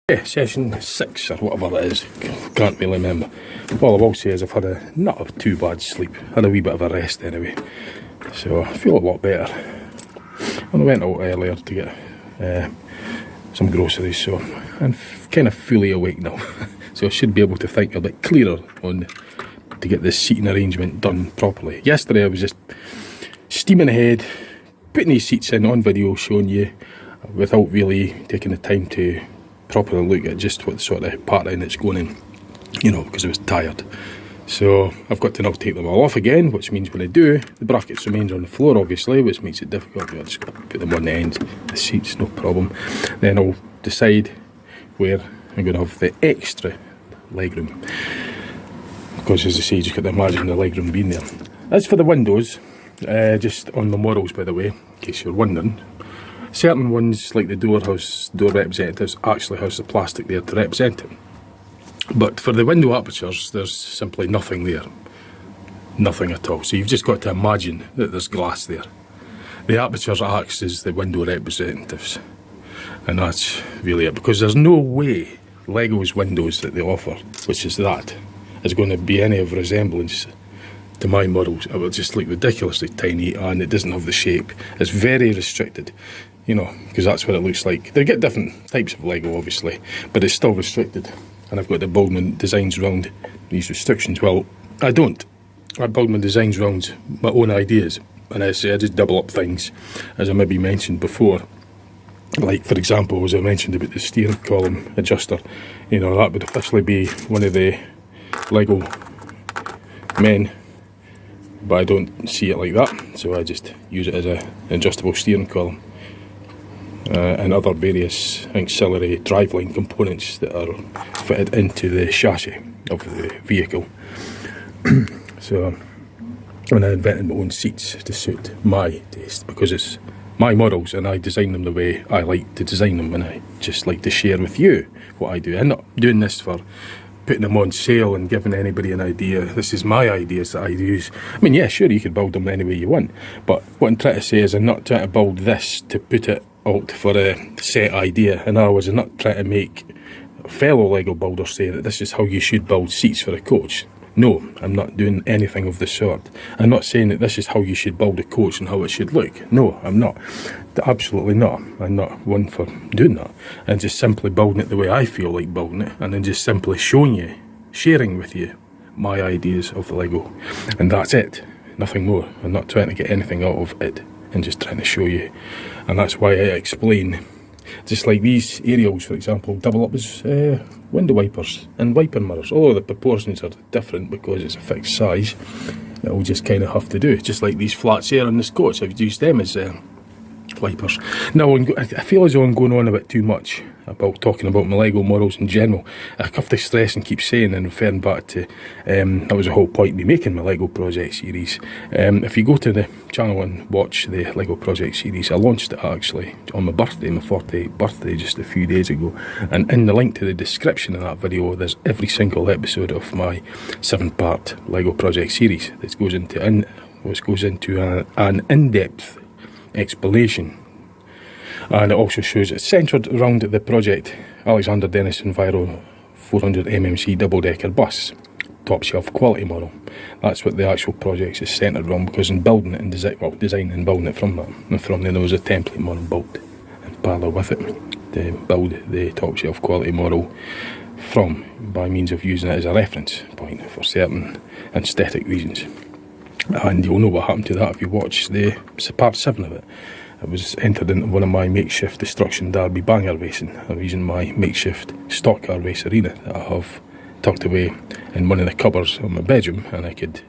Yeah, session 6 or whatever it is, can't really remember. All I will say is I've had not a too bad sleep, had a wee bit of a rest anyway, so I feel a lot better. And I went out earlier to get some groceries, so I'm kind of fully awake now. So I should be able to think a bit clearer on to get this seating arrangement done properly. Yesterday I was just steaming ahead, putting these seats in on video, showing you, without really taking the time to properly look at just what sort of pattern it's going in, you know, because I was tired. So I've got to now take them all off again, which means when I do, the brackets remains on the floor obviously, which makes it difficult. I just got to put them on the end, the seats, no problem. Then I'll decide where I'm going to have the extra legroom, because as I say, you just got to imagine the legroom being there. As for the windows, just on the models by the way, in case you're wondering, certain ones, like the door representatives, actually has the plastic there to represent it. But for the window apertures, there's simply nothing there. Nothing at all. So you've just got to imagine that there's glass there. The apertures acts as the window representatives. And that's really it. Because there's no way Lego's windows that they offer, which is that, is going to be any of resemblance to my models. It will just look ridiculously tiny, and it doesn't have the shape. It's very restricted. You know, because that's what it looks like. They get different types of Lego, obviously, but it's still restricted. And I've got to build my designs around these restrictions. Well, I don't. I build my designs around my own ideas. And I say I just double up things, as I maybe mentioned before. Like, for example, as I mentioned about the steering column adjuster, you know, that would officially be one of the Lego men, but I don't see it like that, so I just use it as an adjustable steering column. And other various auxiliary driveline components that are fitted into the chassis of the vehicle. So, and I invented my own seats to suit my taste, because it's my models and I design them the way I like to design them, and I just like to share with you what I do. I'm not doing this for putting them on sale and giving anybody an idea. This is my ideas that I use. I mean, yeah, sure, you can build them any way you want, but what I'm trying to say is I'm not trying to build this to put it out for a set idea. In other words, I'm not trying to make fellow Lego builders say that this is how you should build seats for a coach. No, I'm not doing anything of the sort. I'm not saying that this is how you should build a coach and how it should look. No, I'm not. Absolutely not. I'm not one for doing that. I'm just simply building it the way I feel like building it, and then just simply showing you, sharing with you my ideas of the Lego. And that's it. Nothing more. I'm not trying to get anything out of it. And just trying to show you, and that's why I explain. Just like these aerials, for example, double up as window wipers and wiper mirrors. Although the proportions are different because it's a fixed size, it'll just kind of have to do. Just like these flats here on this coach, I've used them as wipers. Now, I feel as though I'm going on a bit too much about talking about my Lego models in general. I have to stress and keep saying and referring back to that was the whole point of me making my Lego project series. If you go to the channel and watch the Lego project series, I launched it actually on my birthday, my 40th birthday, just a few days ago, and in the link to the description of that video there's every single episode of my 7-part Lego project series that goes into an in-depth explanation. And it also shows it's centred around the project Alexander Dennis Enviro 400 MMC double-decker bus, top shelf quality model. That's what the actual project is centred around, because in building it and designing and building it from that, and from there was a template model built in parallel with it to build the top shelf quality model from, by means of using it as a reference point for certain aesthetic reasons. And you'll know what happened to that if you watch the part 7 of it. I was entered into one of my makeshift destruction derby banger racing. I'm using my makeshift stock car race arena that I have tucked away in one of the cupboards of my bedroom, and I could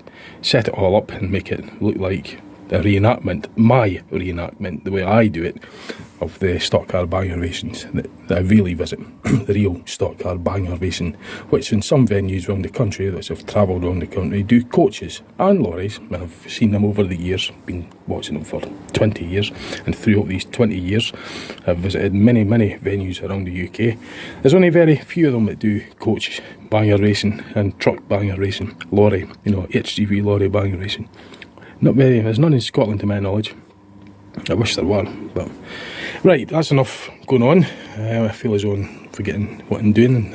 set it all up and make it look like a reenactment, my reenactment, the way I do it, of the stock car banger racings that I really visit. The real stock car banger racing, which in some venues around the country, that I've travelled around the country, do coaches and lorries, and I've seen them over the years, been watching them for 20 years, and throughout these 20 years I've visited many venues around the UK. There's only very few of them that do coach banger racing and truck banger racing, lorry, you know, HGV lorry banger racing. Not very, there's none in Scotland to my knowledge. I wish there were, but right, that's enough going on. I feel as though I'm forgetting what I'm doing,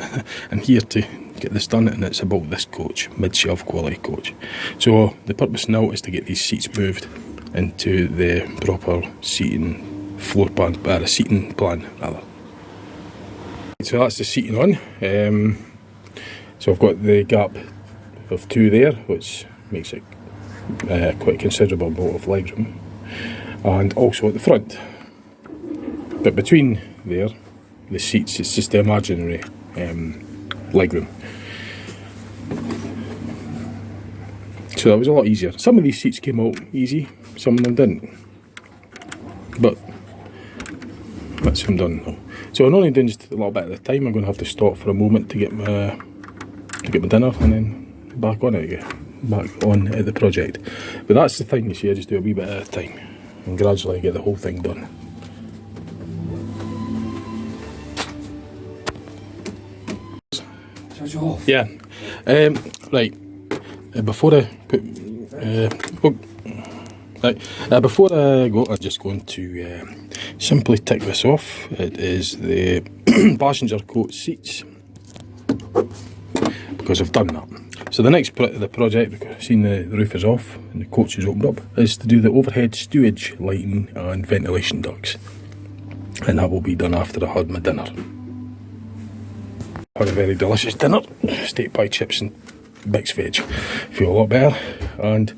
and here to get this done, and it's about this coach, mid-shelf quality coach. So the purpose now is to get these seats moved into the proper seating floor plan, seating plan rather. So that's the seating on. So I've got the gap of 2 there, which makes it quite a considerable amount of leg room, and also at the front. But between there, the seats, it's just the imaginary leg room. So that was a lot easier. Some of these seats came out easy, some of them didn't. But that's them done now. So I'm only doing just a little bit at a time. I'm going to have to stop for a moment to get my dinner, and then back on it again, back on at the project. But that's the thing, you see, I just do a wee bit at a time and gradually get the whole thing done. Yeah. Right. Before I put before I go, I'm just going to simply tick this off. It is the passenger coach seats, because I've done that. So the next the project, because I've seen the roof is off and the coach is opened up, is to do the overhead stewage lighting and ventilation ducts, and that will be done after I had my dinner. Had a very delicious dinner, steak pie, chips and mixed veg. Feel a lot better, and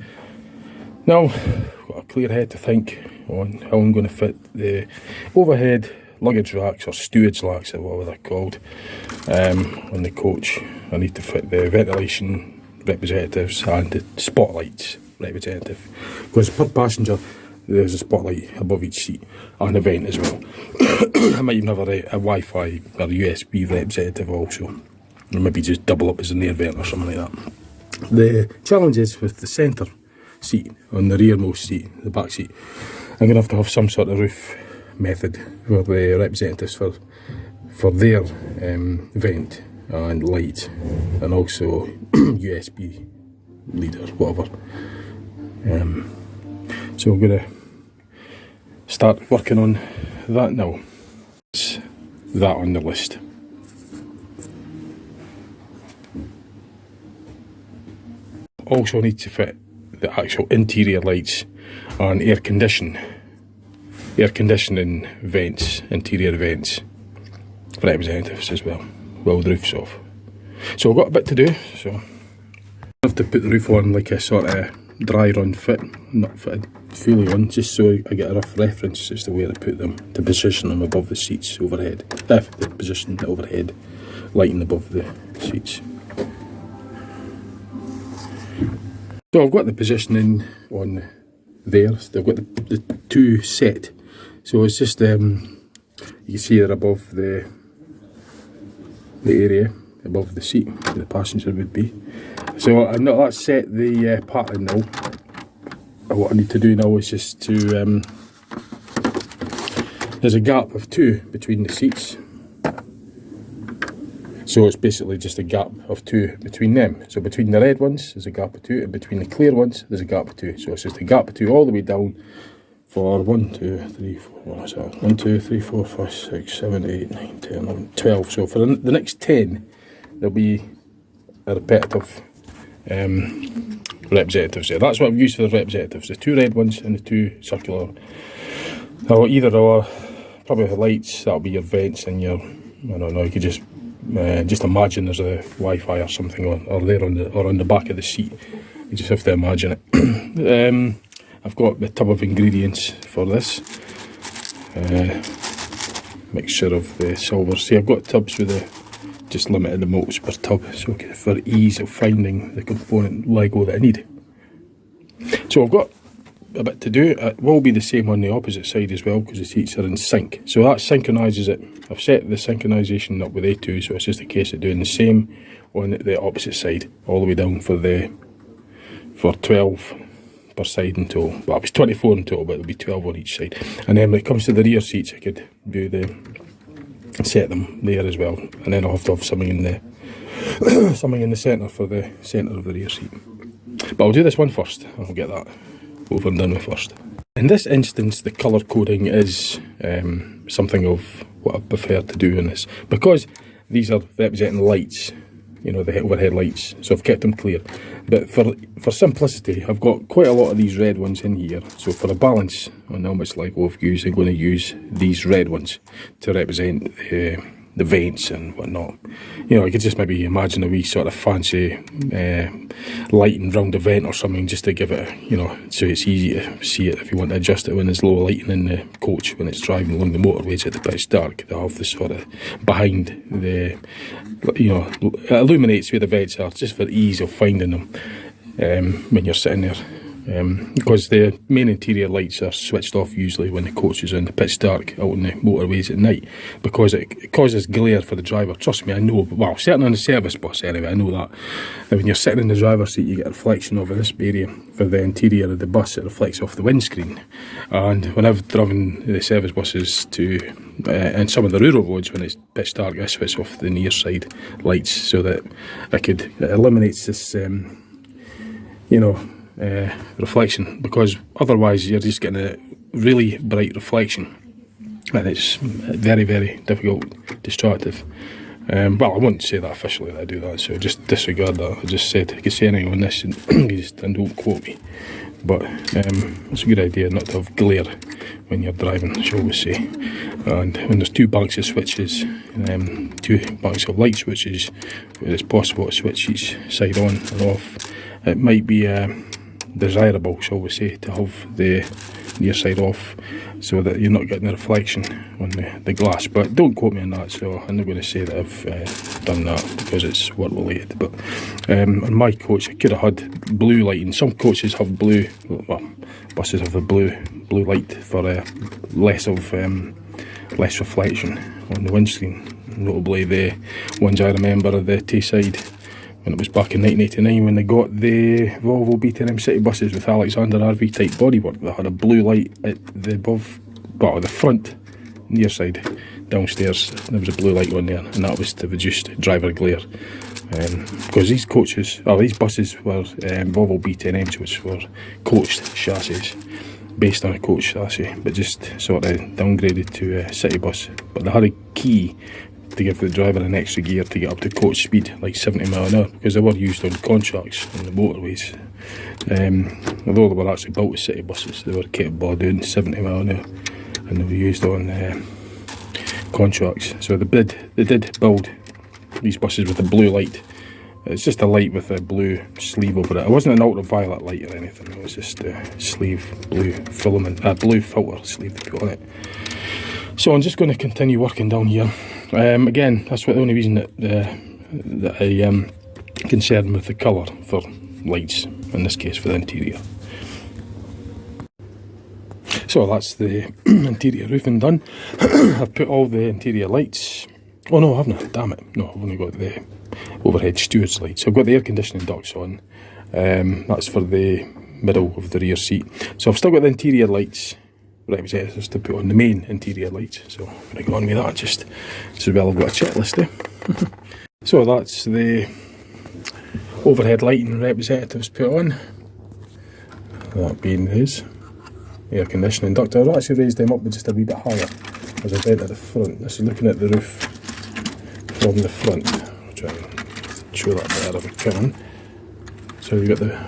now I've got a clear head to think on how I'm going to fit the overhead luggage racks or stewage racks or whatever they're called on the coach. I need to fit the ventilation representatives and the spotlights representative, because per passenger there's a spotlight above each seat and a vent as well. I might even have a Wi-Fi or USB representative also, or maybe just double up as an air vent or something like that. The challenge is with the centre seat, on the rearmost seat, the back seat, I'm going to have some sort of roof method for the representatives for their vent and light, and also USB lead or whatever. So I'm going to start working on that now. It's that on the list. Also need to fit the actual interior lights and air conditioning vents, interior vents for representatives as well, while the roof's off. So I've got a bit to do, so I have to put the roof on like a sort of dry run fit, not fitted fully on, just so I get a rough reference as to where to put them, to position them above the seats overhead, to position the overhead lighting above the seats. So I've got the positioning on there. I've got the two set, so it's just you can see they're above the area above the seat where the passenger would be. So I know that's set the pattern now. What I need to do now is just to there's a gap of 2 between the seats, so it's basically just a gap of 2 between them. So between the red ones there's a gap of 2, and between the clear ones there's a gap of 2. So it's just a gap of 2 all the way down for 1, 2, 3, 4, 1, 2, 3, 4, 5, 6, 7, 8, 9, 10, 11, 12. So for the next 10 there'll be a repetitive representatives there. That's what I've used for the representatives, the 2 red ones and the 2 circular. Now either or, probably the lights, that'll be your vents and your, I don't know, you could just imagine there's a Wi-Fi or something or there on the back of the seat. You just have to imagine it. I've got the tub of ingredients for this. Mixture of the silver. See, I've got tubs with just limited amounts per tub, so for ease of finding the component Lego that I need. So I've got a bit to do. It will be the same on the opposite side as well, because the seats are in sync. So that synchronises it. I've set the synchronisation up with A2, so it's just a case of doing the same on the opposite side, all the way down for 12 per side in total. Well, it was 24 in total, but there'll be 12 on each side. And then when it comes to the rear seats, I could do set them there as well, and then I'll have to have something in the centre for the centre of the rear seat. But I'll do this one first. I'll get that over and done with first. in this instance, the colour coding is something of what I prefer to do in this, because these are representing lights, you know, the overhead lights, so I've kept them clear. But for simplicity, I've got quite a lot of these red ones in here, so for a balance on how much LEGO I've used, I'm going to use these red ones to represent the vents and whatnot. You know, I could just maybe imagine a wee sort of fancy lighting round the vent or something, just to give it, you know, so it's easy to see it if you want to adjust it when there's low lighting in the coach, when it's driving along the motorways at the pitch dark. They have the sort of behind the, you know, it illuminates where the vents are, just for ease of finding them when you're sitting there. Because the main interior lights are switched off usually when the coach is in the pitch dark out on the motorways at night, because it causes glare for the driver. Trust me, I know. Well, certainly on the service bus anyway, I know that. And when you're sitting in the driver's seat, you get a reflection of this area. For the interior of the bus, it reflects off the windscreen. And when I've driven the service buses to and some of the rural roads, when it's pitch dark, I switch off the near side lights so that it eliminates this you know, reflection, because otherwise you're just getting a really bright reflection and it's very, very difficult, distractive. Well, I wouldn't say that officially that I do that, so just disregard that. I just said, I could say anything on this and, and don't quote me, but it's a good idea not to have glare when you're driving, shall we say. And when there's two banks of switches, two banks of light switches, it's possible to switch each side on and off. It might be desirable, shall we say, to have the near side off so that you're not getting the reflection on the glass, but don't quote me on that, so I'm not going to say that I've done that because it's work related. But on my coach, I could have had blue lighting. Some coaches have blue, well, buses have the blue light for less reflection on the windscreen. Notably the ones I remember are the Tayside, when it was back in 1989 when they got the Volvo B10M City buses with Alexander RV type bodywork. They had a blue light at the above, well, the front near side downstairs. There was a blue light on there, and that was to reduce driver glare. Because these coaches, or these buses were Volvo B10Ms, which were coached chassis, based on a coach chassis, but just sort of downgraded to a city bus. But they had a key to give the driver an extra gear to get up to coach speed, like 70 mph, because they were used on contracts on the motorways. Although they were actually built as city buses, they were capable of doing 70 mph, and they were used on contracts. So they did build these buses with a blue light. It's just a light with a blue sleeve over it. It wasn't an ultraviolet light or anything, it was just a sleeve, blue filament, blue filter sleeve they put on it. So I'm just going to continue working down here. Again, that's the only reason that I am concerned with the colour for lights, in this case for the interior. So that's the interior roofing done. I've put all the interior lights. Oh no, I haven't, damn it. No, I've only got the overhead steward's lights. I've got the air conditioning ducts on. That's for the middle of the rear seat. So I've still got the interior lights representatives to put on the main interior lights. So I'm going to go on with that just as well. I've got a checklist there. So that's the overhead lighting representatives put on. That being his air conditioning duct. I've actually raised them up just a wee bit higher as I bent at the front. This is looking at the roof from the front. I'll try and show that better if I can. So you've got the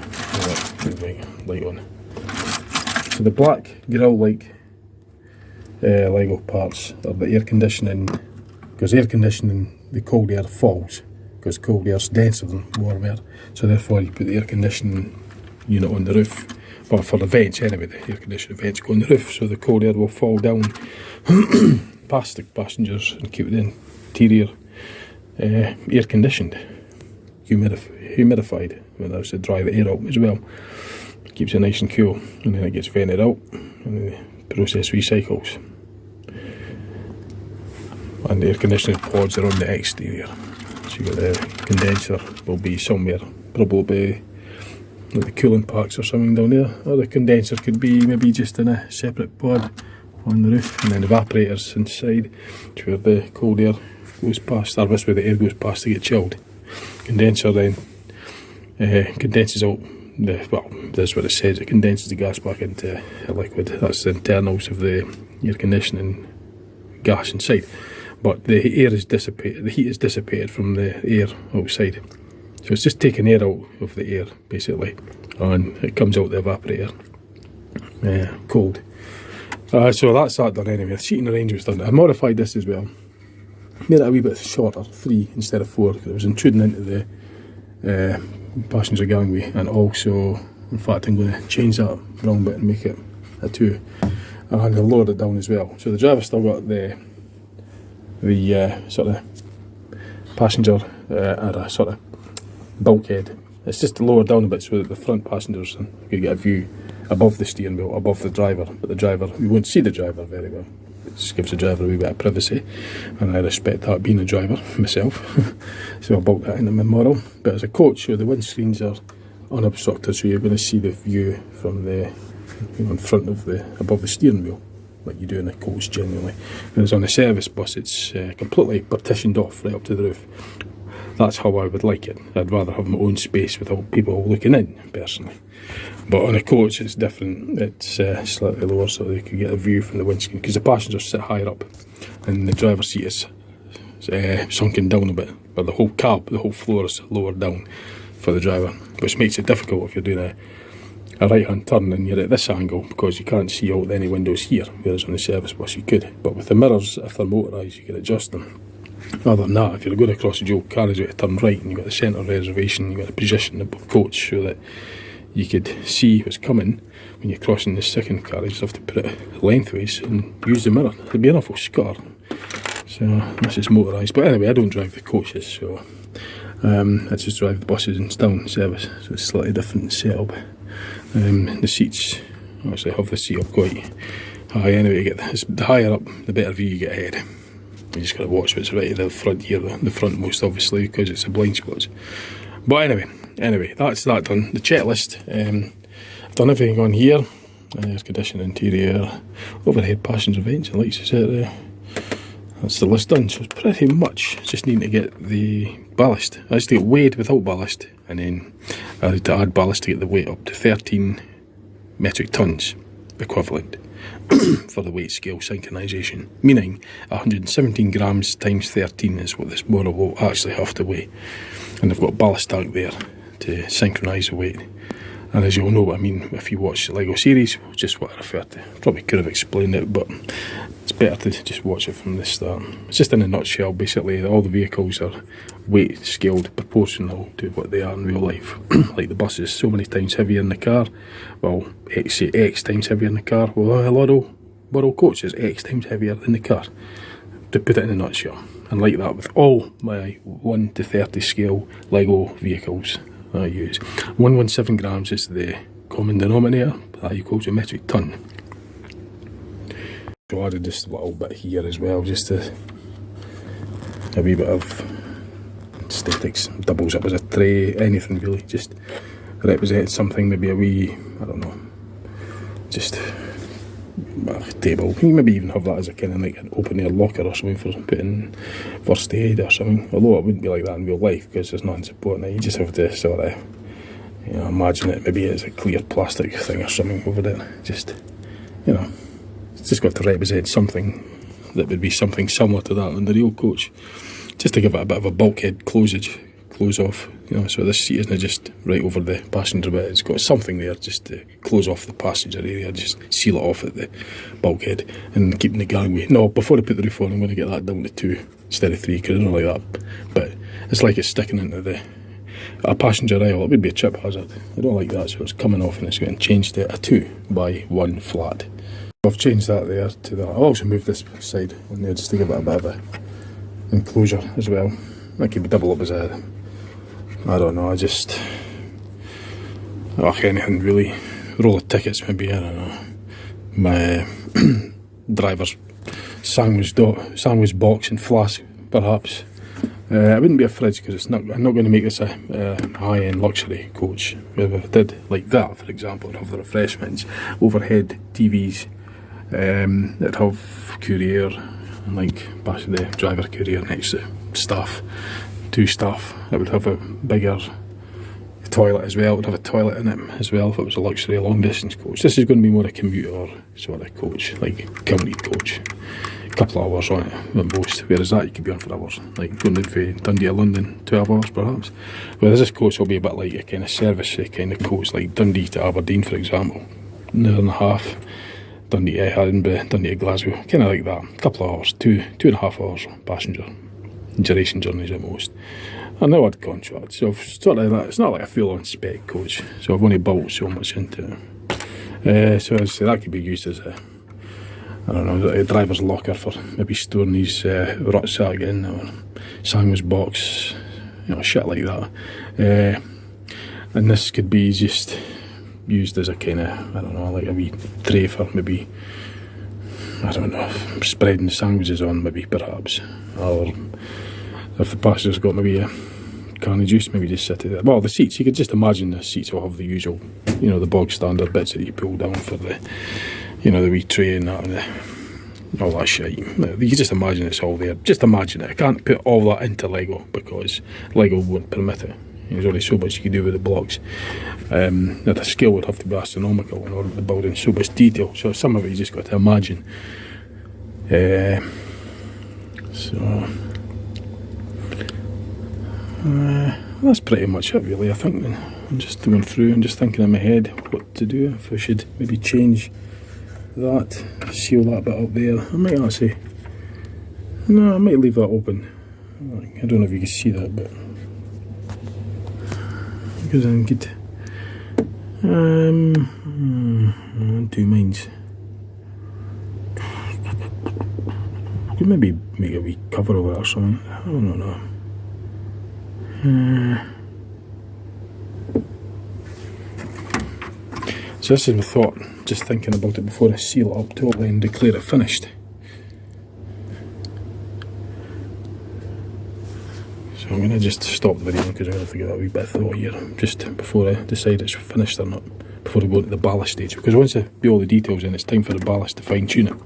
light on. So the black grill-like LEGO parts are the air conditioning, because air conditioning, the cold air falls, because cold air is denser than warm air, so therefore you put the air conditioning unit on the roof. Well, for the vents anyway, the air conditioning vents go on the roof, so the cold air will fall down past the passengers and keep the interior air conditioned, humidified, well, that's to dry the air out as well. Keeps it nice and cool, and then it gets vented out and the process recycles. And the air conditioning pods are on the exterior, so you've got the condenser will be somewhere, probably like the cooling packs or something down there, or the condenser could be maybe just in a separate pod on the roof, and then evaporators inside, which where the cold air goes past, or this where the air goes past to get chilled. Condenser then condenses out well, that's what it says, it condenses the gas back into a liquid. That's the internals of the air conditioning gas inside. But the air is dissipated, the heat is dissipated from the air outside. So it's just taking air out of the air, basically, and it comes out the evaporator cold. So that's that done anyway. The seating arrangement's done. I modified this as well. Made it a wee bit shorter, 3 instead of 4, because it was intruding into the passenger gangway. And also, in fact, I'm going to change that wrong bit and make it a 2. And I'll lower it down as well. So the driver's still got the sort of passenger or a sort of bulkhead. It's just to lower down a bit so that the front passengers can get a view above the steering wheel, above the driver. But the driver, you won't see the driver very well. It just gives the driver a wee bit of privacy, and I respect that being a driver myself. So I bulk that into my model. But as a coach, so the windscreens are unobstructed, so you're going to see the view from the, in front of the, above the steering wheel, like you do in a coach generally. Whereas on a service bus, it's completely partitioned off right up to the roof. That's how I would like it. I'd rather have my own space without people looking in, personally. But on a coach, it's different. It's slightly lower, so they can get a view from the windscreen, because the passengers sit higher up and the driver's seat is sunken down a bit. But the whole cab, the whole floor is lowered down for the driver, which makes it difficult if you're doing a right-hand turn and you're at this angle, because you can't see out any windows here, whereas on the service bus you could. But with the mirrors, if they're motorised, you can adjust them. Other than that, if you're going across a dual carriageway to turn right and you've got the centre reservation, you've got to position the coach so that you could see what's coming when you're crossing the second carriage. You have to put it lengthways and use the mirror. It'd be an awful scar. So this is motorised. But anyway, I don't drive the coaches, so I just drive the buses and still in service. So it's a slightly different setup. The seats, actually I have the seat up quite high anyway. You get the higher up, the better view you get ahead. You just got to watch what's right at the front here, the front most obviously, because it's a blind spot. But anyway, that's that done. The checklist, I've done everything on here. Air conditioning, interior, overhead passenger vents and lights, etc. That's the list done. So it's pretty much just needing to get the ballast. I used to get weighed without ballast, and then I had to add ballast to get the weight up to 13 metric tons equivalent for the weight scale synchronisation, meaning 117 grams times 13 is what this model will actually have to weigh. And I've got ballast tank there to synchronise the weight. And as you'll know what I mean if you watch the LEGO series, just what I refer to. Probably could have explained it, but it's better to just watch it from the start. It's just in a nutshell, basically, all the vehicles are weight scaled proportional to what they are in real life. Like the bus is so many times heavier in the car, well, say X times heavier in the car. Well, a Lotto coach is X times heavier than the car, to put it in a nutshell. And like that with all my 1 to 30 scale LEGO vehicles I use. 117 grams is the common denominator, that equals a metric ton. So I added this little bit here as well, just to a wee bit of aesthetics. Doubles up as a tray, anything really, just represents something, maybe a wee, I don't know, just a table. You can maybe even have that as a kind of like an open air locker or something for putting first aid or something, although it wouldn't be like that in real life because there's nothing supporting it. You just have to sort of, you know, imagine it maybe it's a clear plastic thing or something over there. Just, you know, it's just got to represent something that would be something similar to that in the real coach, just to give it a bit of a bulkhead close off, you know, so this seat isn't just right over the passenger bit. It's got something there just to close off the passenger area, just seal it off at the bulkhead and keeping the gangway. No, before I put the roof on, I'm going to get that down to 2 instead of 3, because I don't like that. But it's like it's sticking into a passenger aisle. It would be a trip hazard. I don't like that, so it's coming off and it's getting changed to a 2 by 1 flat. I've changed that there to that. I'll also move this side on there just to give it a bit of a enclosure as well. That could be double up as a, I don't know, anything really. Roll of tickets maybe, I don't know. My driver's sandwich box and flask perhaps. It wouldn't be a fridge because I'm not going to make this a high-end luxury coach. If I did like that, for example, I'd have the refreshments, overhead TVs, it'd have courier, and like the driver courier next to staff, 2 staff. It would have a bigger toilet as well. It would have a toilet in it as well if it was a luxury long distance coach. This is going to be more a commuter sort of coach, like county coach. A couple of hours on it at most, whereas that you could be on for hours, like going down from Dundee to London, 12 hours perhaps. Whereas this coach will be a bit like a kind of service kind of coach, like Dundee to Aberdeen for example, an hour and a half, Dundee to Edinburgh, Dundee to Glasgow, kind of like that, a couple of hours, 2.5 hours passenger duration journeys at most. I know I'd contract, so sort of that. It's not like a full-on spec coach, so I've only built so much into it. So I'd say that could be used as a, I don't know, a driver's locker for maybe storing his rucksack in, or sandwich box, you know, shit like that. And this could be just used as a kind of, I don't know, like a wee tray for maybe, I don't know, spreading sandwiches on maybe perhaps, or if the passenger's got maybe a can of juice, maybe just sit it there. Well, the seats, you could just imagine the seats will have the usual, you know, the bog standard bits that you pull down for the, you know, the wee tray and that, and all that shit. You can just imagine it's all there. Just imagine it. I can't put all that into Lego because Lego won't permit it. There's only so much you can do with the blocks. Now the scale would have to be astronomical in order to build in so much detail. So some of it you just got to imagine. That's pretty much it really, I think. I'm just going through and just thinking in my head what to do, if I should maybe change that, seal that bit up there. I might actually, no, I might leave that open. I don't know if you can see that, but because I'm good. Two minds. Could maybe make a wee cover over it or something. I don't know. So this is my thought, just thinking about it before I seal it up totally and declare it finished. So I'm going to just stop the video because I'm going to have to give it a wee bit of thought here, just before I decide it's finished or not, before I go into the ballast stage. Because once I do all the details in, it's time for the ballast to fine tune it,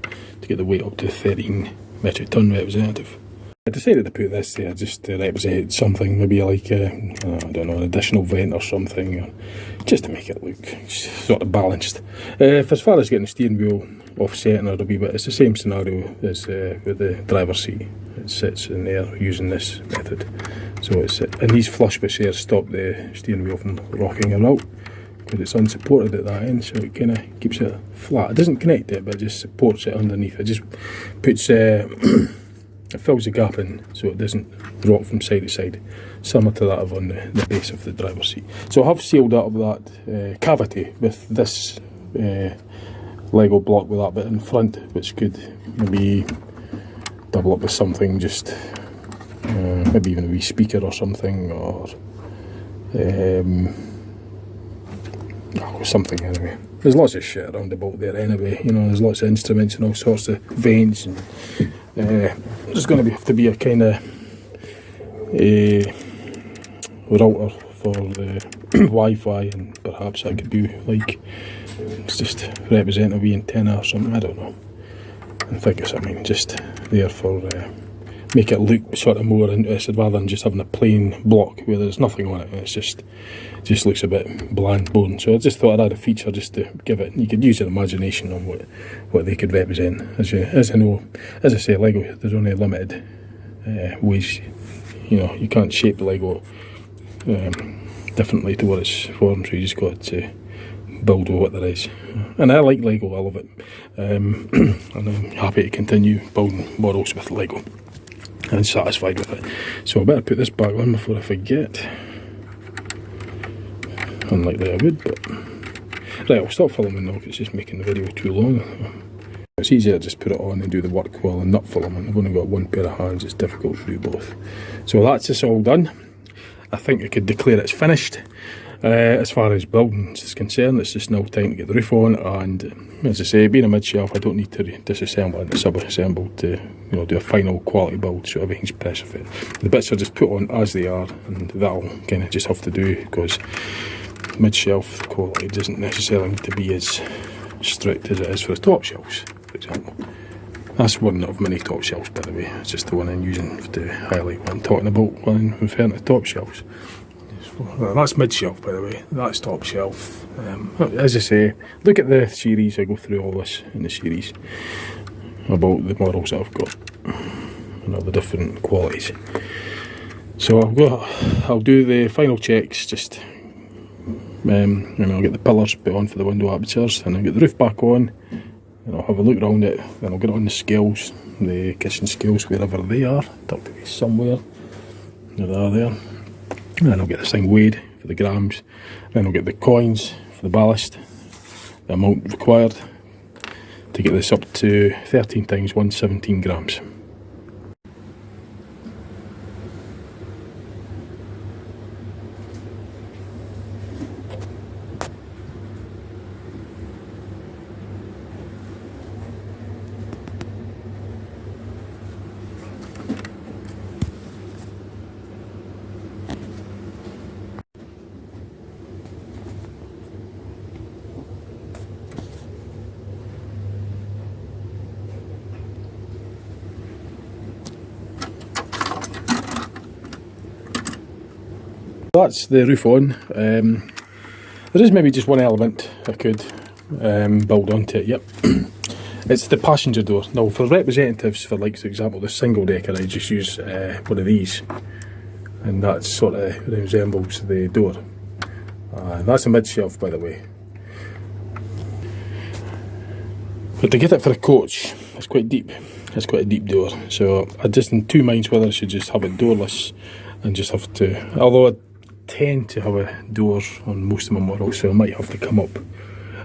to get the weight up to 13 metric ton representative. I decided to put this there just to represent something, maybe like I don't know, an additional vent or something, or just to make it look sort of balanced. As far as getting the steering wheel offsetting it a wee bit, it's the same scenario as with the driver's seat. It sits in there using this method. So it's, and these flush bits here stop the steering wheel from rocking about, because it's unsupported at that end, so it kind of keeps it flat. It doesn't connect it, but it just supports it underneath. It just puts it fills the gap in so it doesn't rock from side to side, similar to that of on the base of the driver's seat. So I have sealed up that cavity with this Lego block with that bit in front, which could maybe double up with something, just maybe even a wee speaker or something, or something anyway. There's lots of shit around the boat there anyway, you know, there's lots of instruments and all sorts of vents, and there's going to have to be a kind of router for the Wi-Fi, and perhaps that could be like, it's just represent a wee antenna or something, I don't know. I think it's something just there for make it look sort of more interesting rather than just having a plain block where there's nothing on it. It's just looks a bit bland, boring. So I just thought I'd add a feature just to give it. You could use your imagination on what they could represent. As I know, as I say, Lego, there's only limited ways. You know, you can't shape Lego differently to what it's for, so you just got to build with what there is. And I like Lego, I love it, and I'm happy to continue building models with Lego and satisfied with it. So I better put this back on before I forget. Unlikely I would, but right, I'll stop filming now because it's just making the video too long. It's easier to just put it on and do the work while I'm not filming. I've only got one pair of hands, it's difficult to do both. So that's this all done. I think I could declare it's finished. As far as buildings is concerned, it's just now time to get the roof on, and as I say, being a mid-shelf, I don't need to disassemble and sub-assemble to, you know, do a final quality build, so everything's pressure fit. The bits are just put on as they are, and that'll kind of just have to do, because mid-shelf quality doesn't necessarily need to be as strict as it is for the top shelves, for example. That's one of many top shelves, by the way. It's just the one I'm using to highlight what I'm talking about when I'm referring to top shelves. That's mid shelf, by the way. That's top shelf. As I say, look at the series. I go through all this in the series about the models that I've got and all the different qualities. So I'll do the final checks, just and I'll get the pillars put on for the window apertures, and I'll get the roof back on, and I'll have a look around it, then I'll get it on the scales, the kitchen scales, wherever they are, tucked away somewhere. There they are there. And then I'll get this thing weighed for the grams, then I'll get the coins for the ballast, the amount required to get this up to 13 times 117 grams. That's the roof on. There is maybe just one element I could build onto it. Yep, it's the passenger door. Now, for representatives, for like for example the single decker, I just use one of these, and that sort of resembles the door. That's a mid shelf, by the way. But to get it for a coach, it's quite deep. It's quite a deep door, so I'm just in two minds whether I should just have it doorless and just have to. Although I tend to have a door on most of my models, so I might have to come up.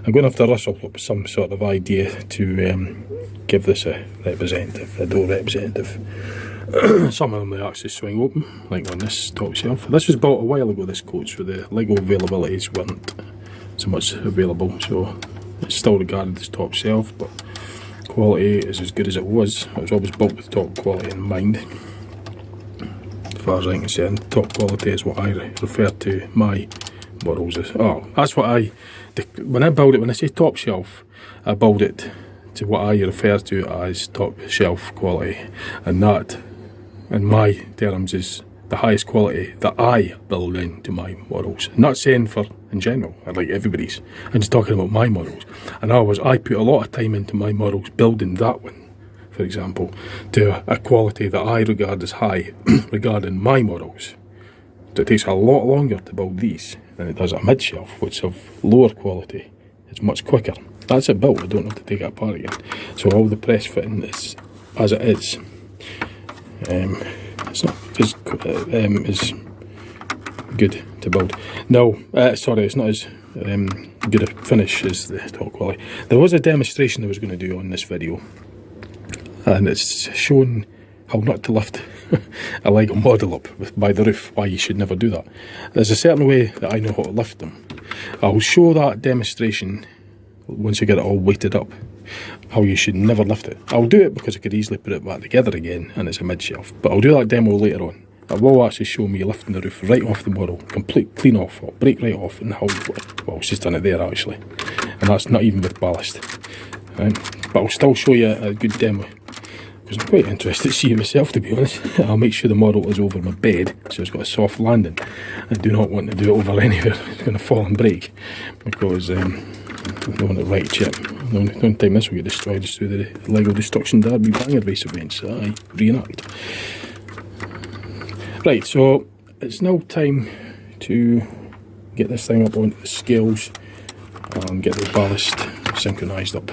I'm going to have to rush up with some sort of idea to give this a representative, a door representative. Some of them they actually swing open, like on this top shelf. This was built a while ago, this coach, where the Lego availabilities weren't so much available, so it's still regarded as top shelf, but quality is as good as it was. It was always built with top quality in mind. As far as I can see, and top quality is what I refer to my models as. Oh, that's what when I build it, when I say top shelf, I build it to what I refer to as top shelf quality, and that, in my terms, is the highest quality that I build into my models. I'm not saying for in general, like everybody's. I'm just talking about my models. And I put a lot of time into my models building that one, for example, to a quality that I regard as high regarding my models. So it takes a lot longer to build these than it does a mid shelf, which of lower quality. It's much quicker. That's it built. I don't have to take it apart again. So all the press fitting is as it is. It's not as good to build. No, sorry, it's not as good a finish as the top quality. There was a demonstration I was going to do on this video, and it's shown how not to lift a Lego model up by the roof, why you should never do that. There's a certain way that I know how to lift them. I'll show that demonstration once you get it all weighted up, how you should never lift it. I'll do it because I could easily put it back together again and it's a mid shelf, but I'll do that demo later on. It will actually show me lifting the roof right off the model, complete clean off, or break right off, and how, well, it's just done it there actually, and that's not even with ballast. But I'll still show you a good demo, because I'm quite interested to see it myself, to be honest. I'll make sure the model is over my bed, so it's got a soft landing. I do not want to do it over anywhere, it's going to fall and break, because I don't want it right chip. The only time this will get destroyed is through the Lego Destruction Derby Banger Race events that I reenact. Right, so it's now time to get this thing up onto the scales and get the ballast synchronised up.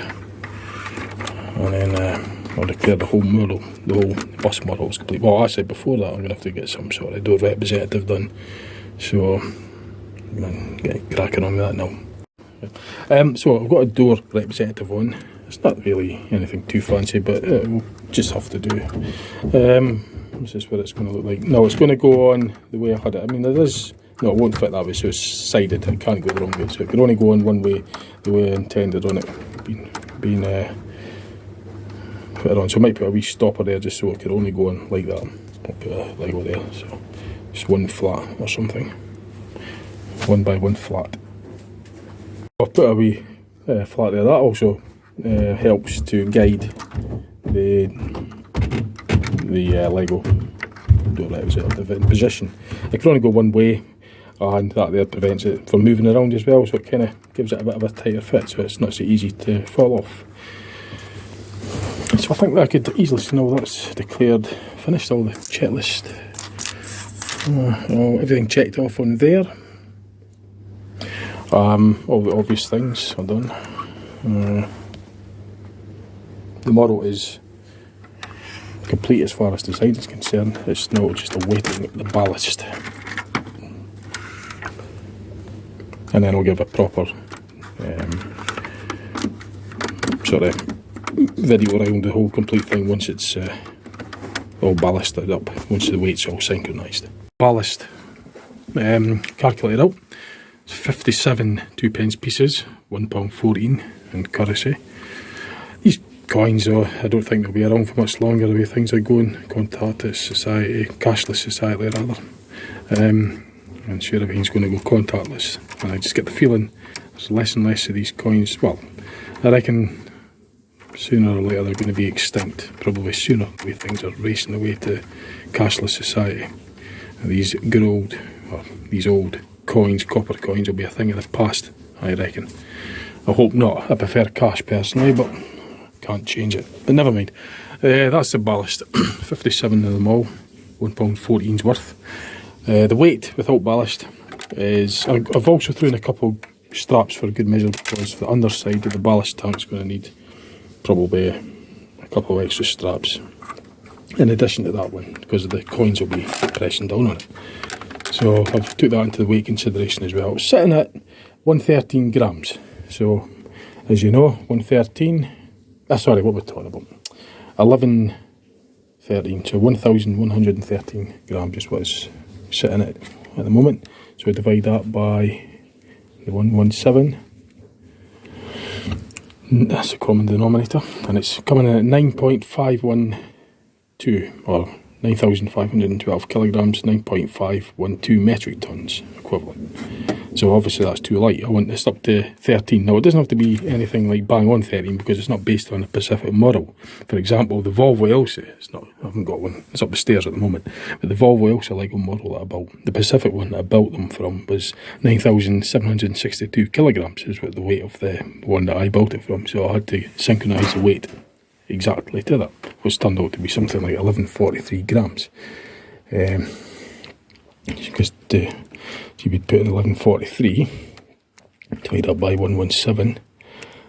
And then I'll declare the whole model, the whole bus model is complete. Well, actually before that I'm going to have to get some sort of door representative done. So I'm going to get cracking on with that now. So I've got a door representative on. It's not really anything too fancy, but we'll just have to do. This is what it's going to look like. No, it's going to go on the way I had it. I mean, there is... No, it won't fit that way, so it's sided. It can't go the wrong way. So it can only go on one way, the way I intended on it being put it on. So I might put a wee stopper there just so it could only go on like that. I'll put a Lego there, so just one flat or something. 1 by 1 flat. I'll put a wee flat there. That also helps to guide the Lego door representative in position. It can only go one way. and that there prevents it from moving around as well, so it kind of gives it a bit of a tighter fit, so it's not so easy to fall off. So I think that I could easily say, no, that's declared, finished all the checklist. Everything checked off on there. All the obvious things are done. The model is complete as far as design is concerned. It's not just awaiting the ballast. And then I'll give a proper sort of video around the whole complete thing once it's all ballasted up, once the weight's all synchronised. Ballast calculated out. It's 57 2p pieces, £1.14 in currency. These coins, though, I don't think they'll be around for much longer the way things are going. Contactless society, cashless society rather. I'm sure everything's going to go contactless, and I just get the feeling there's less and less of these coins. Well, I reckon sooner or later they're going to be extinct, probably sooner, the way things are racing away to cashless society. And these good old, or these old coins, copper coins, will be a thing of the past, I reckon. I hope not. I prefer cash personally, but can't change it. But never mind. That's the ballast. 57 of them all, £1.14's worth. The weight without ballast is, I've also thrown a couple straps for a good measure, because the underside of the ballast tank's going to need probably a couple of extra straps in addition to that one, because the coins will be pressing down on it. So I've took that into the weight consideration as well. It's sitting at 113 grams. So as you know, 113, sorry, what we're talking about, 1113, so 1113 grams is what it's sitting at the moment. So we divide that by the 117, that's the common denominator, and it's coming in at 9.512, or 9,512 kilograms, 9.512 metric tons equivalent. So obviously that's too light. I want this up to 13. Now it doesn't have to be anything like bang on 13, because it's not based on a specific model. For example, the Volvo Elsa, I haven't got one, it's up the stairs at the moment, but the Volvo Elsa Lego model that I built, the Pacific one that I built them from, was 9,762 kilograms is what the weight of the one that I built it from. So I had to synchronise the weight exactly to that, which turned out to be something like 1143 grams. Because you would put in 1143 divided up by 117,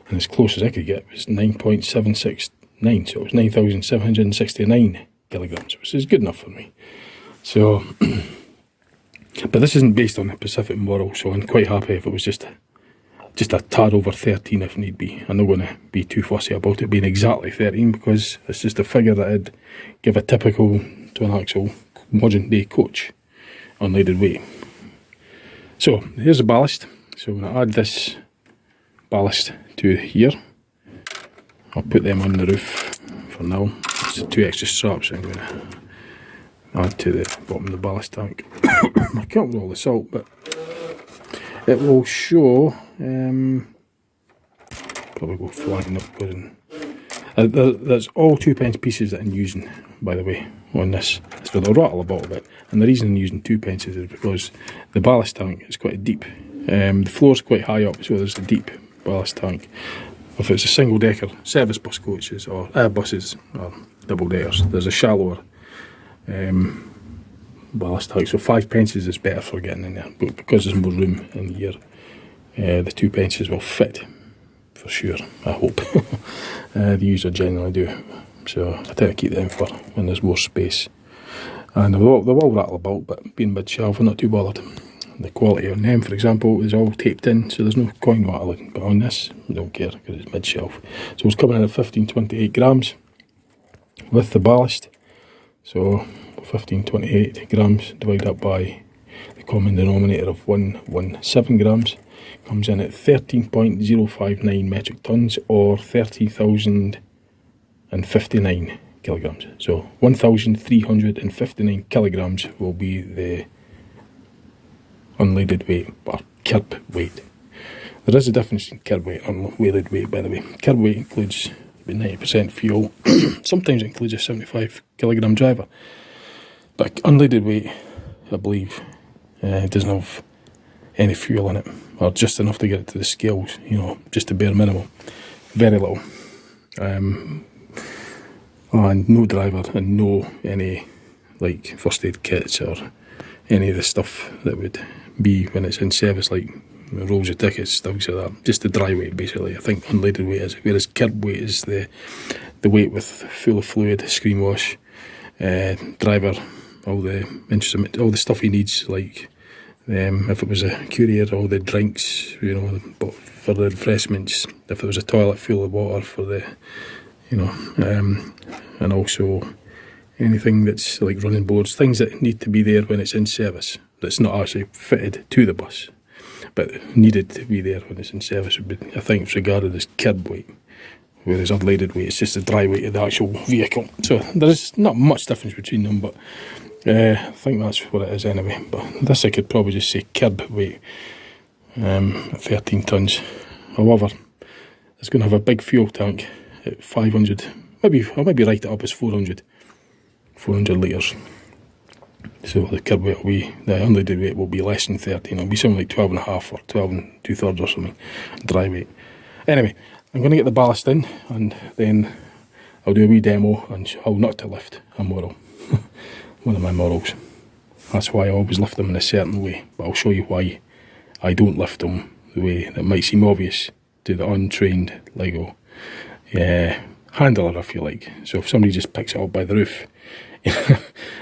and as close as I could get was 9.769, so it was 9,769 kilograms, which is good enough for me. So, but this isn't based on a specific model, so I'm quite happy if it was just a tad over 13 if need be. I'm not going to be too fussy about it being exactly 13, because it's just a figure that I'd give a typical twin axle modern day coach unleaded weight. So here's the ballast. So I'm going to add this ballast to here. I'll put them on the roof for now. It's the 2 extra straps I'm going to add to the bottom of the ballast tank. I can't roll this out, but it will show, probably go flat enough, there's all 2p pieces that I'm using, by the way, on this. So they'll rattle about a bit, and the reason I'm using 2p is because the ballast tank is quite deep. The floor's quite high up, so there's a deep ballast tank. If it's a single decker service bus coaches or buses or double deckers, there's a shallower ballast tank, so 5p is better for getting in there, but because there's more room in here, the 2p will fit for sure, I hope. The user generally do, so I tend to keep them for when there's more space. And they will rattle about, but being mid-shelf, I'm not too bothered. The quality on them, for example, is all taped in, so there's no coin rattling, but on this, I don't care because it's mid-shelf. So it's coming in at 1528 grams with the ballast. So 1528 grams divided up by the common denominator of 117 grams comes in at 13.059 metric tons, or 30,059 kilograms. So 1,359 kilograms will be the unleaded weight, or kerb weight. There is a difference in kerb weight and unleaded weight, by the way. Kerb weight includes about 90% fuel. Sometimes it includes a 75 kilogram driver. But unleaded weight, I believe, doesn't have any fuel in it, or just enough to get it to the scales, you know, just the bare minimum, very little. And no driver and no any like first aid kits or any of the stuff that would be when it's in service, like rolls of tickets, things like that. Just the dry weight basically. I think unleaded weight is, whereas curb weight is the weight with full of fluid, screen wash, driver, all the instrument, all the stuff he needs, like if it was a courier, all the drinks, you know, for the refreshments, if there was a toilet full of water for the, you know, and also anything that's like running boards, things that need to be there when it's in service, that's not actually fitted to the bus, but needed to be there when it's in service, would be, I think it's regarded as curb weight, whereas unleaded weight is just the dry weight of the actual vehicle. So there's not much difference between them, but I think that's what it is anyway. But this I could probably just say curb weight at 13 tonnes. However, it's going to have a big fuel tank at 500, maybe I might be right it up as 400 litres. So the curb weight will be, the unleaded weight will be less than 13, it'll be something like 12.5 or 12 2/3 or something, dry weight. Anyway, I'm going to get the ballast in, and then I'll do a wee demo and how not to lift a model. One of my models. That's why I always lift them in a certain way, but I'll show you why I don't lift them the way that might seem obvious to the untrained Lego handler, if you like. So if somebody just picks it up by the roof,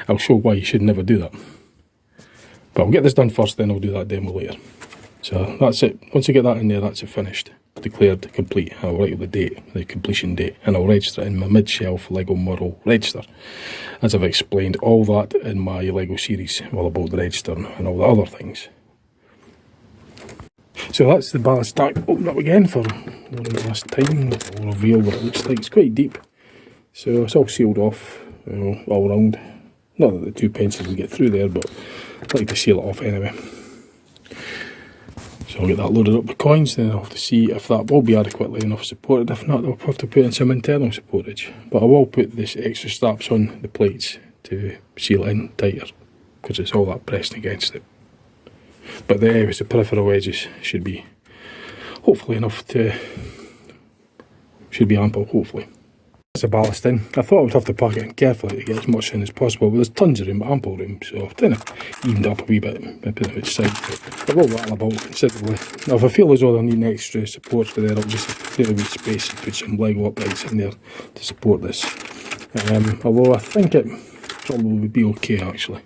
I'll show why you should never do that. But I'll get this done first, then I'll do that demo later. So that's it. Once I get that in there, that's it finished. Declared complete. I'll write the date, the completion date, and I'll register it in my mid-shelf Lego model register. As I've explained all that in my Lego series, all about the register and all the other things. So that's the ballast tank opened up again for one last time. I'll reveal what it looks like. It's quite deep, so it's all sealed off, you know, all round. Not that the 2 pencils will get through there, but I like to seal it off anyway. So I'll get that loaded up with coins, then I'll have to see if that will be adequately enough supported. If not, I'll have to put in some internal supportage. But I will put this extra straps on the plates to seal it in tighter, because it's all that pressed against it. But the peripheral edges should be hopefully enough to, should be ample, hopefully. That's the ballast in. I thought I would have to pack it in carefully to get as much in as possible, but there's tons of room, ample room, so I've kind of evened up a wee bit by putting it outside. But I will rattle about considerably. Now if I feel as though I need extra support for there, I'll just clear a wee space and put some Lego uprights in there to support this. Although I think it probably would be okay actually.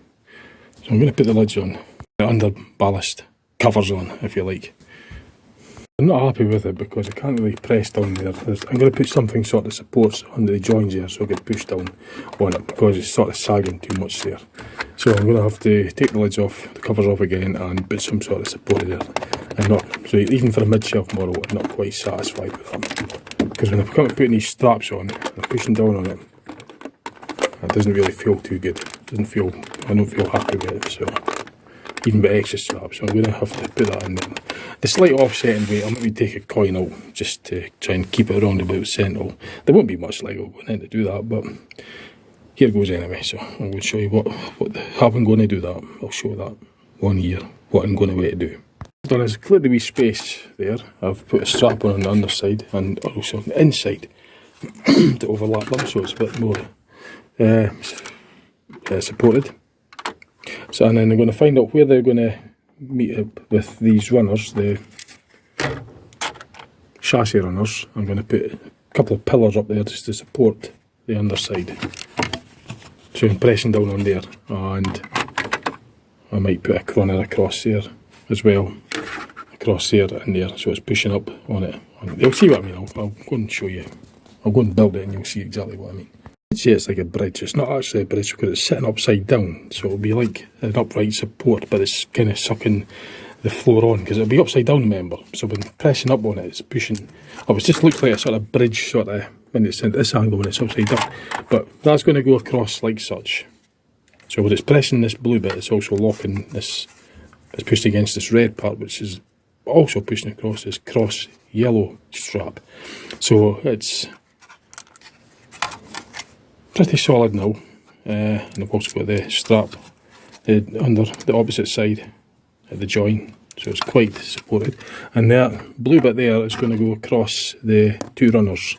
So I'm going to put the lids on, the under ballast covers on, if you like. I'm not happy with it because I can't really press down there. I'm going to put something sort of supports under the joins here so I can push down on it, because it's sort of sagging too much there. So I'm going to have to take the lids off, the covers off again, and put some sort of support there. I'm not, so even for a mid-shelf model, I'm not quite satisfied with that. Because when I'm putting these straps on, I'm pushing down on it, it doesn't really feel too good. I don't feel happy with it, so even with extra straps, so I'm going to have to put that in there. The slight offsetting weight, I'll maybe take a coin out just to try and keep it around about central. There won't be much Lego going in to do that, but here goes anyway. So I'm going to show you how I'm going to do that. I'll show that 1 year, what I'm going to do. Done is cleared the wee space there. I've put a strap on the underside and also on the inside to overlap them, so it's a bit more supported. So, and then they're going to find out where they're going to meet up with these runners, the chassis runners. I'm going to put a couple of pillars up there just to support the underside. So I'm pressing down on there, and I might put a corner across there as well, across there and there, so it's pushing up on it. You'll see what I mean. I'll go and show you. I'll go and build it and you'll see exactly what I mean. I'd say it's like a bridge. It's not actually a bridge because it's sitting upside down, so it'll be like an upright support, but it's kind of sucking the floor on because it'll be upside down, remember. So when pressing up on it, it's pushing up. It just looks like a sort of bridge, sort of, when it's at this angle when it's upside down. But that's going to go across like such. So when it's pressing this blue bit, it's also locking this. It's pushed against this red part, which is also pushing across this cross yellow strap. So it's pretty solid now, and I've also got the strap under the opposite side at the join so it's quite supported. And that blue bit there is going to go across the two runners.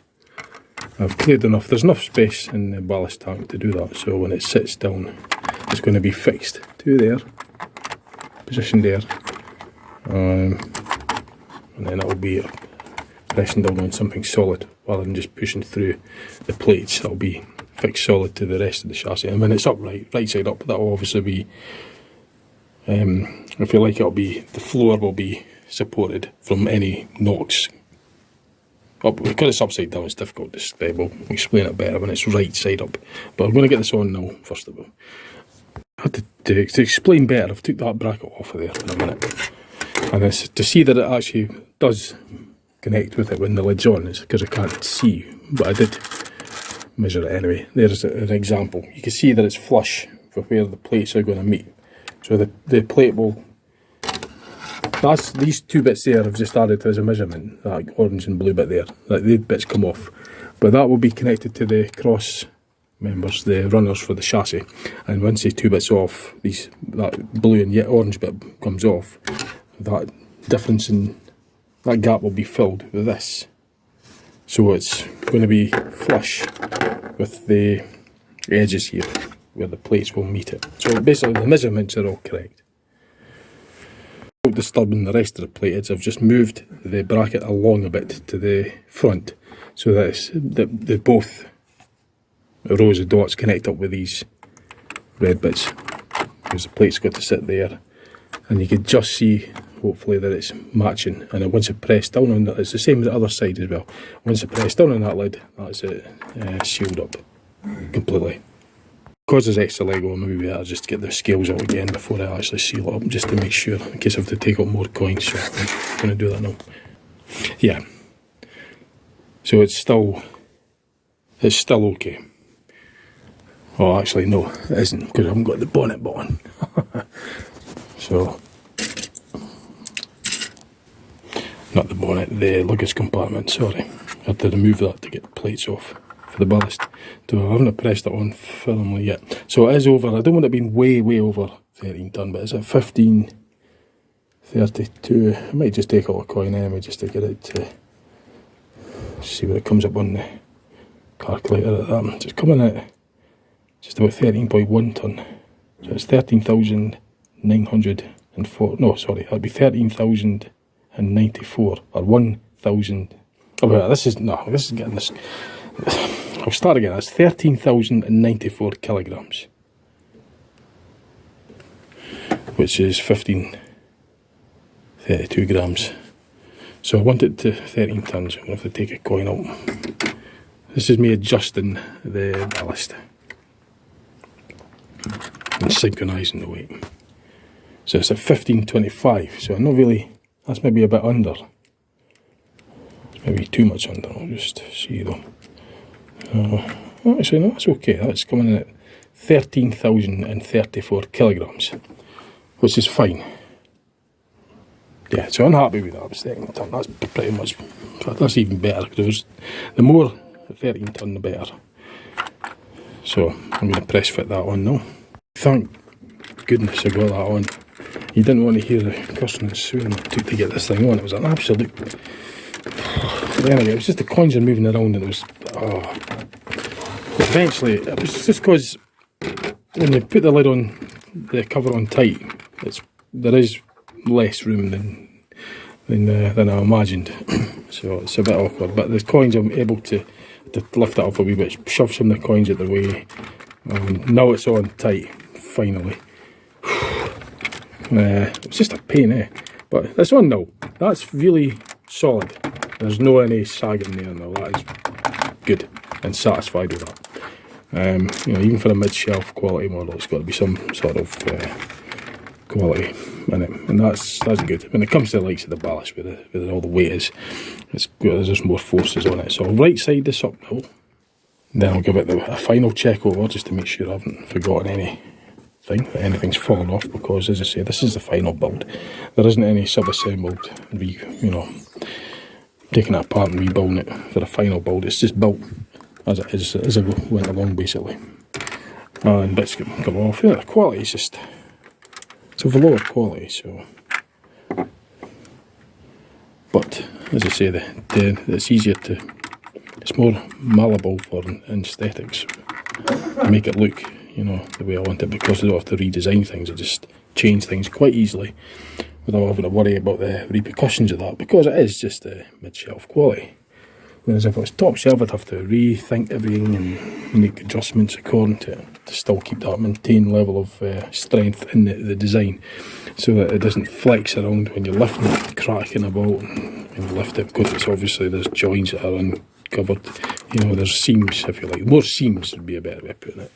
I've cleared enough, there's enough space in the ballast tank to do that, so when it sits down it's going to be fixed to there, positioned there, and then it'll be pressing down on something solid rather than just pushing through the plates. It'll be fixed solid to the rest of the chassis, and when it's upright, right side up, that'll obviously be, I feel like it'll be, the floor will be supported from any knocks. Up, because it's upside down, it's difficult to say. We'll explain it better when it's right side up. But I'm going to get this on now, first of all. I had to explain better, I've took that bracket off of there in a minute. And it's to see that it actually does connect with it when the lid's on, is because I can't see, but I did measure it anyway. There's an example. You can see that it's flush for where the plates are going to meet. So the plate will, these two bits there I've just added as a measurement, that orange and blue bit there, that the bits come off. But that will be connected to the cross members, the runners for the chassis. And once the two bits off, that blue and yet orange bit comes off, that difference in that gap will be filled with this. So it's going to be flush with the edges here, where the plates will meet it. So basically the measurements are all correct. Without disturbing the rest of the plates, I've just moved the bracket along a bit to the front, so that both rows of dots connect up with these red bits, because the plate's got to sit there, and you can just see hopefully that it's matching. And then once I press down on that, it's the same as the other side as well. Once I press down on that lid, that's it, sealed up completely. Because there's extra Lego, maybe better just get the scales out again before I actually seal it up, just to make sure, in case I have to take out more coins. So I'm going to do that now. Yeah. So it's still okay. Oh, actually no, it isn't, because I haven't got the bonnet on. So, not the bonnet, the luggage compartment, sorry. I had to remove that to get plates off for the ballast. So I haven't pressed it on firmly yet. So it is over, I don't want it being way over 13 tonne, but it's at 1532. I might just take out a coin anyway, just to get it to see what it comes up on the calculator at that. So it's coming at just about 13.1 tonne. So it's 13,904, no sorry, that'd be 13,094, or 1,000, oh well, this is getting this, I'll start again, that's 13,094 kilograms, which is 1532 grams. So I want it to 13 tonnes, so I'm going to have to take a coin out. This is me adjusting the ballast and synchronising the weight. So it's at 1525, so I'm not really, that's maybe a bit under. It's maybe too much under, I'll just see though. Actually no, that's okay, that's coming in at 13,034 kilograms, which is fine. Yeah, so I'm happy with that. I was thinking, that's pretty much, that's even better, because the more 13 tonne the better. So I'm going to press fit that on now. Thank goodness I got that on. You didn't want to hear the cussing and swearing it took to get this thing on. It was an absolute... But anyway, it was just the coins are moving around, and it was... Eventually, it was just because when you put the lid on, the cover on tight, there is less room than I imagined. So it's a bit awkward, but the coins I'm able to lift that up a wee bit, shove some of the coins out the way, and now it's on tight, finally. It's just a pain, but it's on now. That's really solid. There's no any sagging there now. That is good, and satisfied with that. You know, even for a mid-shelf quality model, it's got to be some sort of quality in it, and that's good. When it comes to the likes of the ballast, with all the weight is, there's just more forces on it. So I'll right side this up now, then I'll give it a final check over, just to make sure I haven't forgotten anything, that anything's fallen off, because as I say, this is the final build. There isn't any sub-assembled, taking it apart and rebuilding it for the final build. It's just built as it is, as I went along basically. And bits can come off. Yeah, the quality is just, it's of a lower quality, so But as I say, it's easier to, it's more malleable for aesthetics, to make it look, you know, the way I want it, because I don't have to redesign things. I just change things quite easily without having to worry about the repercussions of that, because it is just mid-shelf quality. Whereas if it was top shelf, I'd have to rethink everything and make adjustments according to it, to still keep that maintained level of strength in the design, so that it doesn't flex around when you're lifting it, cracking about and you lift it, because it's obviously there's joints that are uncovered. You know, there's seams, if you like. More seams would be a better way of putting it.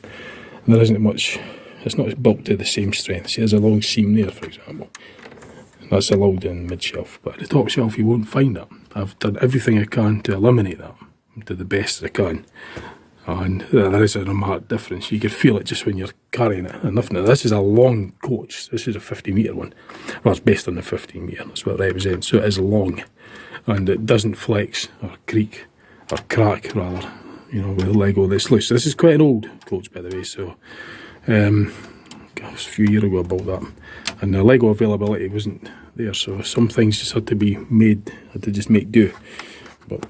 And there isn't much, it's not built to the same strength. See, there's a long seam there, for example. And that's allowed in mid-shelf. But at the top shelf, you won't find that. I've done everything I can to eliminate that, to the best I can. And there is a marked difference. You can feel it just when you're carrying it. And nothing. This is a long coach. This is a 50-metre one. Well, it's based on the 15-metre. That's what it represents. So it is long. And it doesn't flex or creak or crack, rather, you know, with the Lego that's loose. This is quite an old coach, by the way. So a few years ago I bought that. And the Lego availability wasn't there. So some things just had to be made, had to just make do. But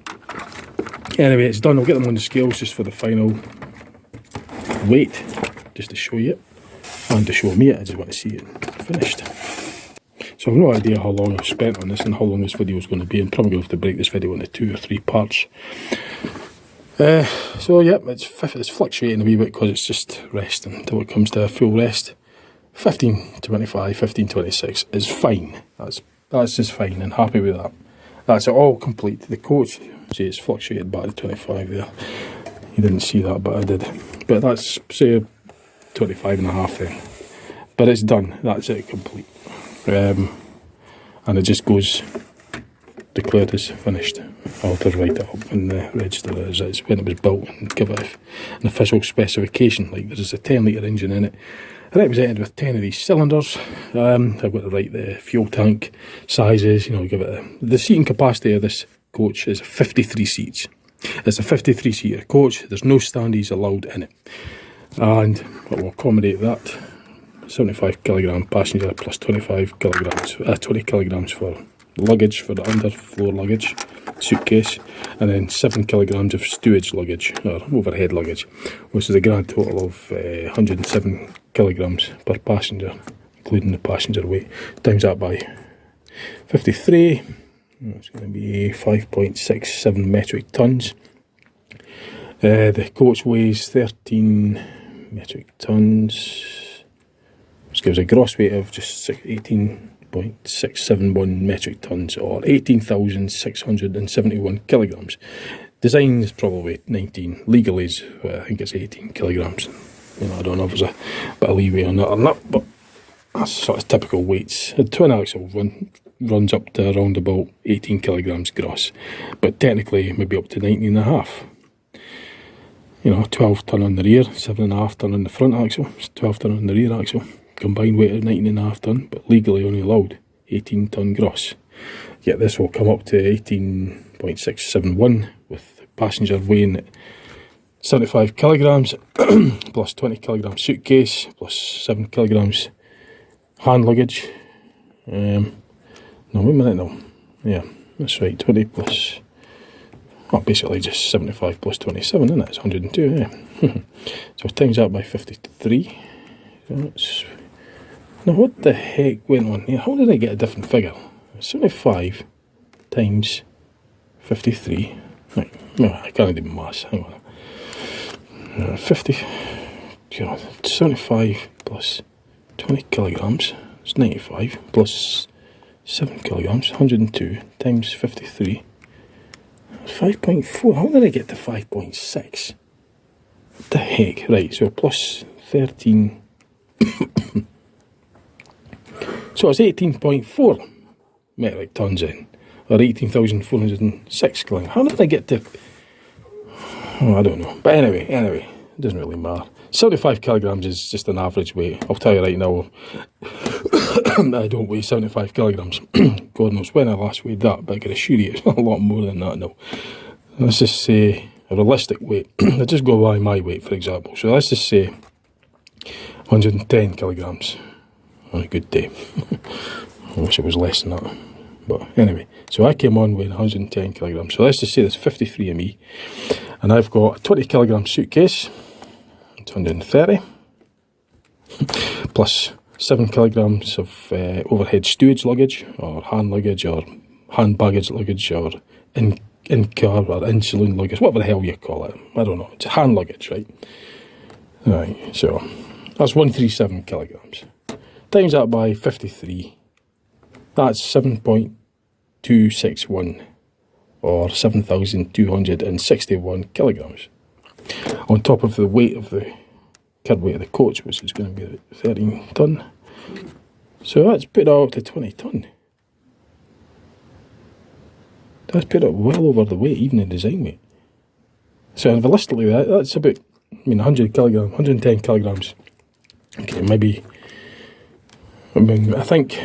anyway, it's done. I'll get them on the scales just for the final weight, just to show you it, and to show me it. I just want to see it finished. So I've no idea how long I've spent on this and how long this video is going to be. I'm probably going to have to break this video into 2 or 3 parts. So yeah, it's fluctuating a wee bit because it's just resting until it comes to a full rest. 15.25, 15.26 is fine. That's just fine, and happy with that. That's all complete. The coach, see, it's fluctuated back to 25 there. You didn't see that, but I did. But that's, say, 25 and a half then. But it's done. That's it, complete. And it just goes declared as finished. I'll have to write it up in the register as it's when it was built and give it an official specification. Like, there's a 10-litre engine in it, represented with 10 of these cylinders. I've got to write the fuel tank sizes, you know, give it the seating capacity of this coach is 53 seats. It's a 53-seater coach. There's no standees allowed in it. And it will accommodate that. 75 kilogram passenger plus 25 kilograms, 20 kilograms for luggage, for the underfloor luggage, suitcase, and then 7 kilograms of stowage luggage, or overhead luggage, which is a grand total of 107 kilograms per passenger, including the passenger weight. Times that by 53, it's going to be 5.67 metric tons. The coach weighs 13 metric tons, which gives a gross weight of just 18.671 metric tons, or 18,671 kilograms. Design is probably 19, legally is, I think it's 18 kilograms. You know, I don't know if there's a bit of leeway on that or not, but that's sort of typical weights. The twin axle runs up to around about 18 kilograms gross, but technically maybe up to 19 and a half. You know, 12 ton on the rear, 7.5 ton on the front axle, 12 ton on the rear axle. Combined weight of 19.5 ton, but legally only allowed 18 ton gross. Yet this will come up to 18.671 with passenger weighing 75 kilograms plus 20 kilogram suitcase plus 7 kilograms hand luggage. No, wait a minute, no. Yeah, that's right, 20 plus, well, basically just 75 plus 27, isn't it? It's 102, yeah. So times that by 53. So it's, now what the heck went on here? How did I get a different figure? 75 times 53. Right, no, I can't do maths, hang on. 75 plus 20 kilograms, it's 95, plus 7 kilograms, 102, times 53. 5.4, how did I get to 5.6? What the heck? Right, so plus 13... So it's 18.4 metric tons in, or 18,406 kilograms. How did I get to... Oh, I don't know. But anyway, it doesn't really matter. 75 kilograms is just an average weight. I'll tell you right now, I don't weigh 75 kilograms. God knows when I last weighed that, but I can assure you it's a lot more than that now. Let's just say a realistic weight. I just go by my weight, for example. So let's just say 110 kilograms on a good day. I wish it was less than that. But anyway, so I came on weighing 110 kilograms. So let's just say there's 53 of me, and I've got a 20 kilogram suitcase. It's 130, plus 7 kilograms of overhead stowage luggage, or hand luggage, or hand baggage luggage, or in-car or in-saloon luggage, whatever the hell you call it. I don't know. It's hand luggage, right? Right, so that's 137 kilograms. Times that by 53, that's 7.261, or 7,261 kilograms. On top of the weight of the curb weight of the coach, which is going to be 13 tonne. So that's put it up to 20 tonne. That's put it well over the weight, even the design weight. So realistically, that's about, 100 kilograms, 110 kilograms. Okay, maybe, I think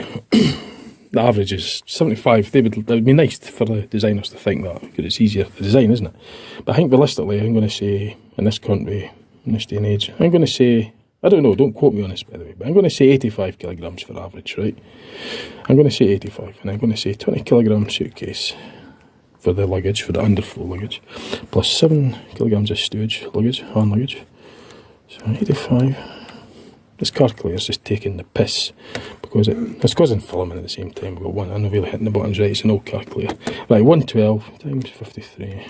the average is 75. It would be nice for the designers to think that, because it's easier to design, isn't it? But I think realistically, I'm going to say, in this country, in this day and age, I'm going to say, I don't know, don't quote me on this, by the way, but I'm going to say 85 kilograms for average, right? I'm going to say 85, and I'm going to say 20 kilogram suitcase for the luggage, for the underflow luggage, plus 7 kilograms of stowage luggage, hand luggage. So 85. This calculator's just taking the piss, because it's causing filming at the same time. We've got one, I'm not really hitting the buttons right, it's an old calculator. Right, 112 times 53,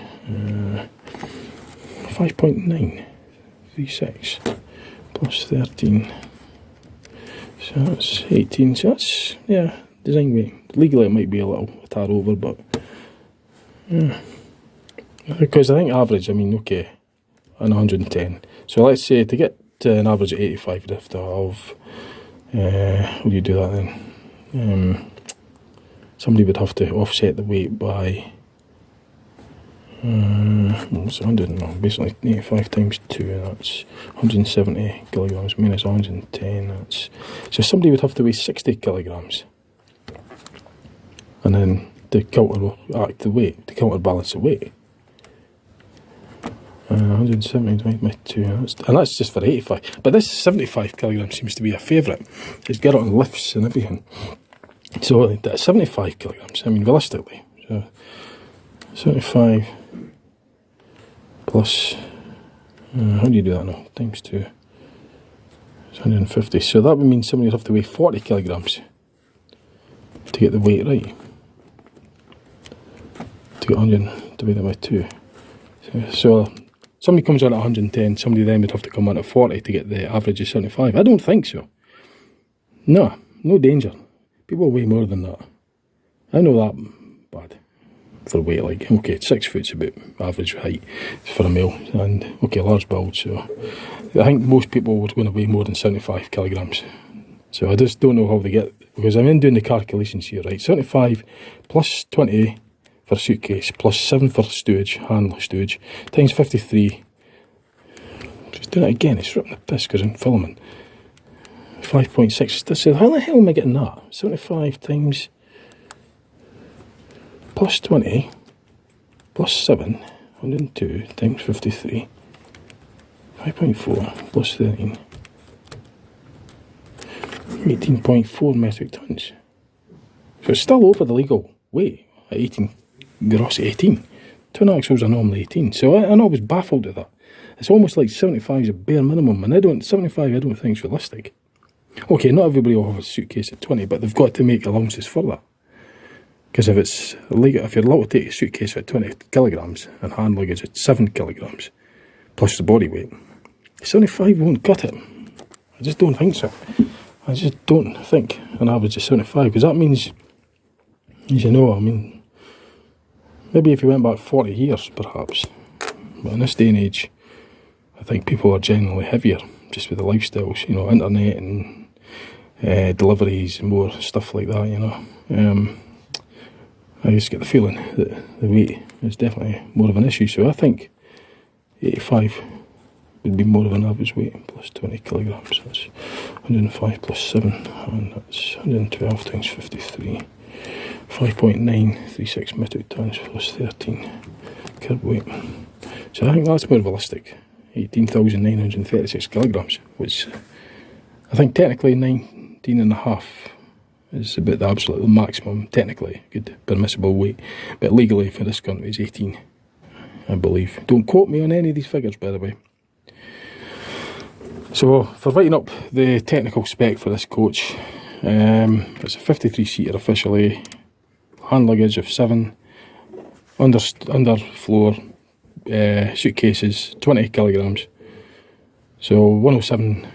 5.936 plus 13. So that's 18, so that's, yeah, design weight. Legally it might be a tad over, but yeah. Because I think average, okay, on 110. So let's say to get an average of 85, you'd have to have, how do you do that then? Somebody would have to offset the weight by, it's 100, no, basically 85 times 2, that's 170 kilograms minus 110, that's, so somebody would have to weigh 60 kilograms. And then to counteract the weight, to counterbalance the weight. 170 divided by 2, and that's just for 85. But this 75 kilograms seems to be a favourite. It's got it on lifts and everything. So that's 75 kilograms, realistically. So 75 plus, how do you do that now? Times 2. It's 150. So that would mean somebody would have to weigh 40 kilograms to get the weight right. To get 100 divided by 2. So somebody comes on at 110, somebody then would have to come on at 40 to get the average of 75. I don't think so. No danger. People weigh more than that. I know that bad for weight, okay, 6 foot's about average height for a male, and okay, large build, so I think most people are going to weigh more than 75 kilograms. So I just don't know how they get, because I'm in doing the calculations here, right? 75 plus 20 for a suitcase, plus 7 for stowage, hand stowage, times 53. Just doing it again, it's ripping the piss because I'm filming. 5.6, so how the hell am I getting that? 75 times plus 20 plus 7, 102 times 53. 5.4 plus 13. 18.4 metric tons. So it's still over the legal weight at 18. Gross 18. Twin axles are normally 18. So I was baffled at that. It's almost like 75 is a bare minimum, and 75 I don't think is realistic. Okay, not everybody will have a suitcase at 20, but they've got to make allowances for that. Because if you're allowed to take a suitcase at 20 kilograms and hand luggage at 7 kilograms, plus the body weight, 75 won't cut it. I just don't think so. I just don't think an average of 75, because that means, as you know, maybe if you went back 40 years, perhaps. But in this day and age, I think people are generally heavier, just with the lifestyles, internet and deliveries and more stuff like that, I just get the feeling that the weight is definitely more of an issue. So I think 85 would be more of an average weight, plus 20 kilograms. That's 105 plus 7, and that's 112 times 53. 5.936 metric tons plus 13 curb weight. So I think that's more realistic. 18,936 kilograms, which I think technically 19 and a half is about the absolute maximum, technically, good permissible weight. But legally for this country is 18, I believe. Don't quote me on any of these figures, by the way. So, for writing up the technical spec for this coach, it's a 53-seater officially, hand luggage of 7, under floor suitcases, 20 kilograms. So 107,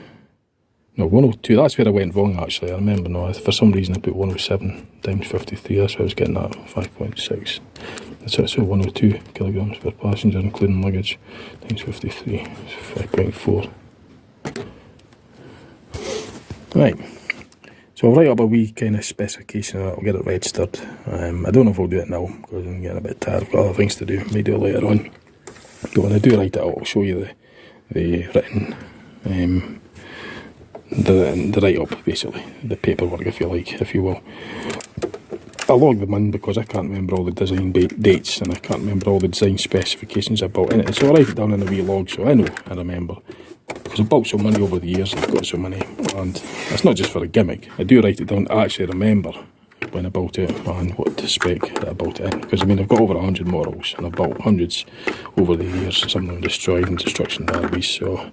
no 102, that's where I went wrong actually, I remember now, for some reason I put 107 times 53, that's what I was getting at, 5.6. So 102 kilograms per passenger including luggage, times 53, so 5.4. Right, so I'll write up a wee kind of specification and I'll get it registered. I don't know if I'll do it now because I'm getting a bit tired, I've got other things to do, maybe do it later on. But when I do write it out, I'll show you the written, the write-up basically, the paperwork if you like, if you will. I log them in because I can't remember all the design dates and I can't remember all the design specifications I built in it. So I write it down in a wee log so I know, I remember. Because I've built so many over the years, I've got so many, and it's not just for a gimmick. I do write it down to actually remember when I built it and what spec that I built it in. Because I mean, I've got over 100 models and I've built hundreds over the years, some of them destroyed in destruction derbies, so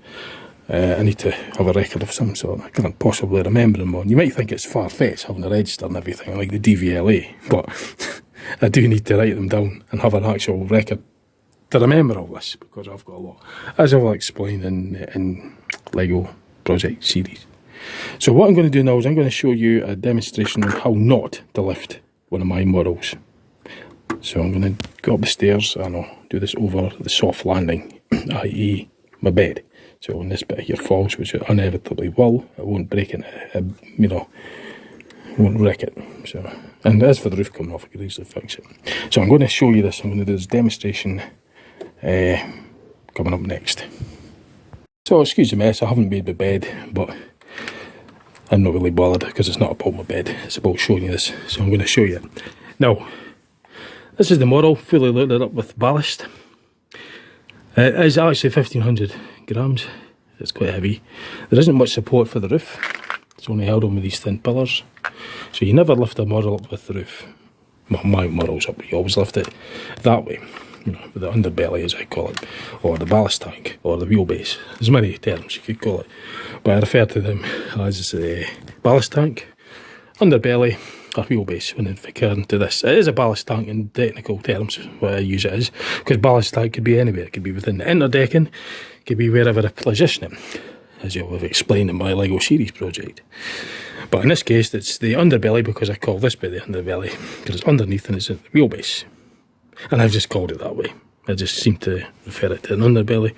I need to have a record of some sort. I can't possibly remember them all. You might think it's far-fetched having a register and everything like the DVLA, but I do need to write them down and have an actual record to remember all this, because I've got a lot, as I'll explain in Lego project series. So what I'm going to do now is I'm going to show you a demonstration on how not to lift one of my models. So I'm going to go up the stairs and I'll do this over the soft landing, i.e. my bed. So when this bit here falls, which it inevitably will, it won't break it, you know, won't wreck it. So, and as for the roof coming off, I could easily fix it. So I'm going to show you this. I'm going to do this demonstration coming up next. So excuse the mess, I haven't made my bed, but I'm not really bothered because it's not about my bed, it's about showing you this. So I'm going to show you it. Now, this is the model, fully loaded up with ballast. It is actually 1500 grams, it's quite heavy. There isn't much support for the roof, it's only held on with these thin pillars. So you never lift a model up with the roof. Well, my model's up, you always lift it that way. You know, with the underbelly as I call it, or the ballast tank, or the wheelbase. There's many terms you could call it, but I refer to them as the ballast tank, underbelly, or wheelbase when referring to this. It is a ballast tank in technical terms, what I use it as, because ballast tank could be anywhere. It could be within the interdecking, it could be wherever I position it, as you'll have explained in my Lego series project. But in this case, it's the underbelly because I call this bit the underbelly, because it's underneath and it's the wheelbase. And I've just called it that way. I just seem to refer it to an underbelly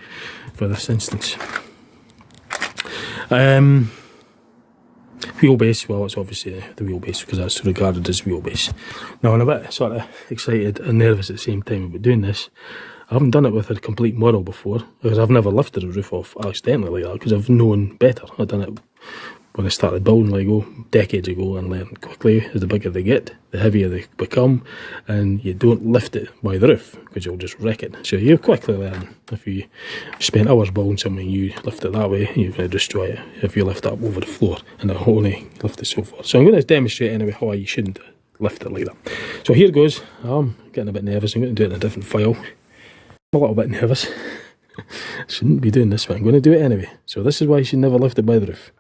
for this instance. Wheelbase, well, it's obviously the wheelbase because that's regarded as wheelbase. Now, I'm a bit sort of excited and nervous at the same time about doing this. I haven't done it with a complete model before because I've never lifted a roof off accidentally like that because I've known better. I've done it when I started building Lego decades ago and learned quickly. As the bigger they get, the heavier they become, and you don't lift it by the roof because you'll just wreck it. So you quickly learn. If you spend hours building something, you lift it that way, you're going to destroy it. If you lift it up over the floor and it only lift it so far. So I'm going to demonstrate anyway how you shouldn't lift it like that. So here goes. I'm getting a bit nervous. I'm going to do it in a different file. I'm a little bit nervous. I shouldn't be doing this, but I'm going to do it anyway. So this is why you should never lift it by the roof.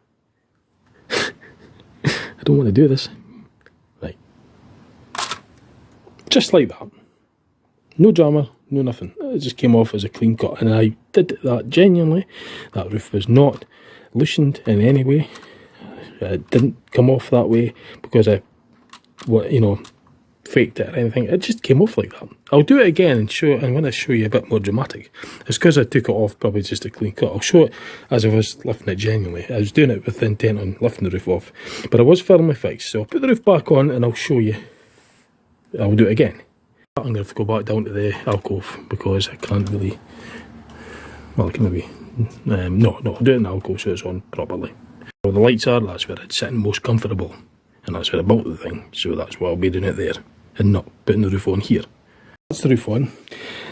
I don't want to do this. Right. Just like that. No drama, no nothing. It just came off as a clean cut. And I did that genuinely. That roof was not loosened in any way. It didn't come off that way because I, faked it or anything. It just came off like that. I'll do it again and show it. I'm going to show you a bit more dramatic. It's because I took it off probably just a clean cut. I'll show it as I was lifting it genuinely. I was doing it with the intent on lifting the roof off, but it was firmly fixed. So I'll put the roof back on and I'll show you. I'll do it again. I'm going to have to go back down to the alcove because I can't really, well, I can maybe, no, I'll do it in the alcove so it's on properly. Where the lights are, that's where it's sitting most comfortable. And that's where I built the thing, so that's why I'll be doing it there and not putting the roof on here. That's the roof on.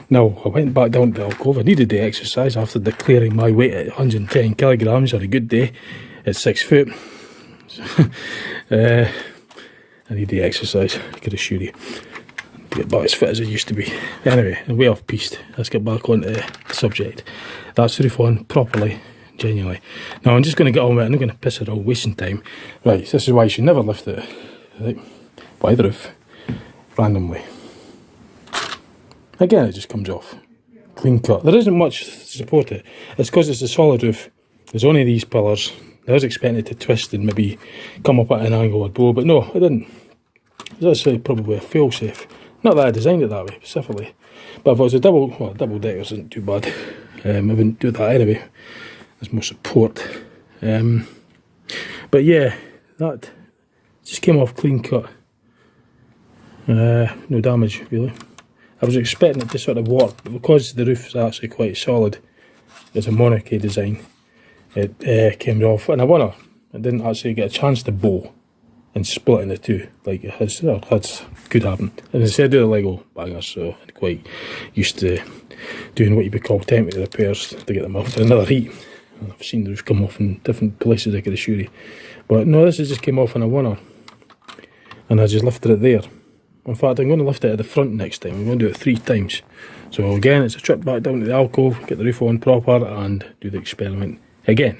Now, I went back down to the alcove. I needed the exercise after declaring my weight at 110 kilograms on a good day at 6 foot. I need the exercise, I can assure you, to get back as fit as I used to be. Anyway, way off piste, let's get back onto the subject. That's the roof on properly, genuinely. Now I'm just going to get on with it, I'm not going to piss it all, wasting time. Right, this is why you should never lift it, right, by the roof, randomly. Again, it just comes off. Clean cut. There isn't much to support it. It's because it's a solid roof. There's only these pillars. I was expecting it to twist and maybe come up at an angle or blow, but no, it didn't. That's probably a fail-safe. Not that I designed it that way, specifically. But if it was a double decker isn't too bad. I wouldn't do that anyway. There's more support. But yeah, that just came off clean cut. No damage, really. I was expecting it to sort of warp, but because the roof is actually quite solid, it's a monarchy design, it came off. And I wonder, it didn't actually get a chance to bow and split into two, like it has, well, that could happen. And instead of the Lego bangers, so I'm quite used to doing what you would call temporary repairs to get them off to another heat. And I've seen the roof come off in different places, I can assure you. But no, this just came off in a winner, and I just lifted it there. In fact, I'm going to lift it at the front next time. I'm going to do it 3 times. So again, it's a trip back down to the alcove, get the roof on proper, and do the experiment again.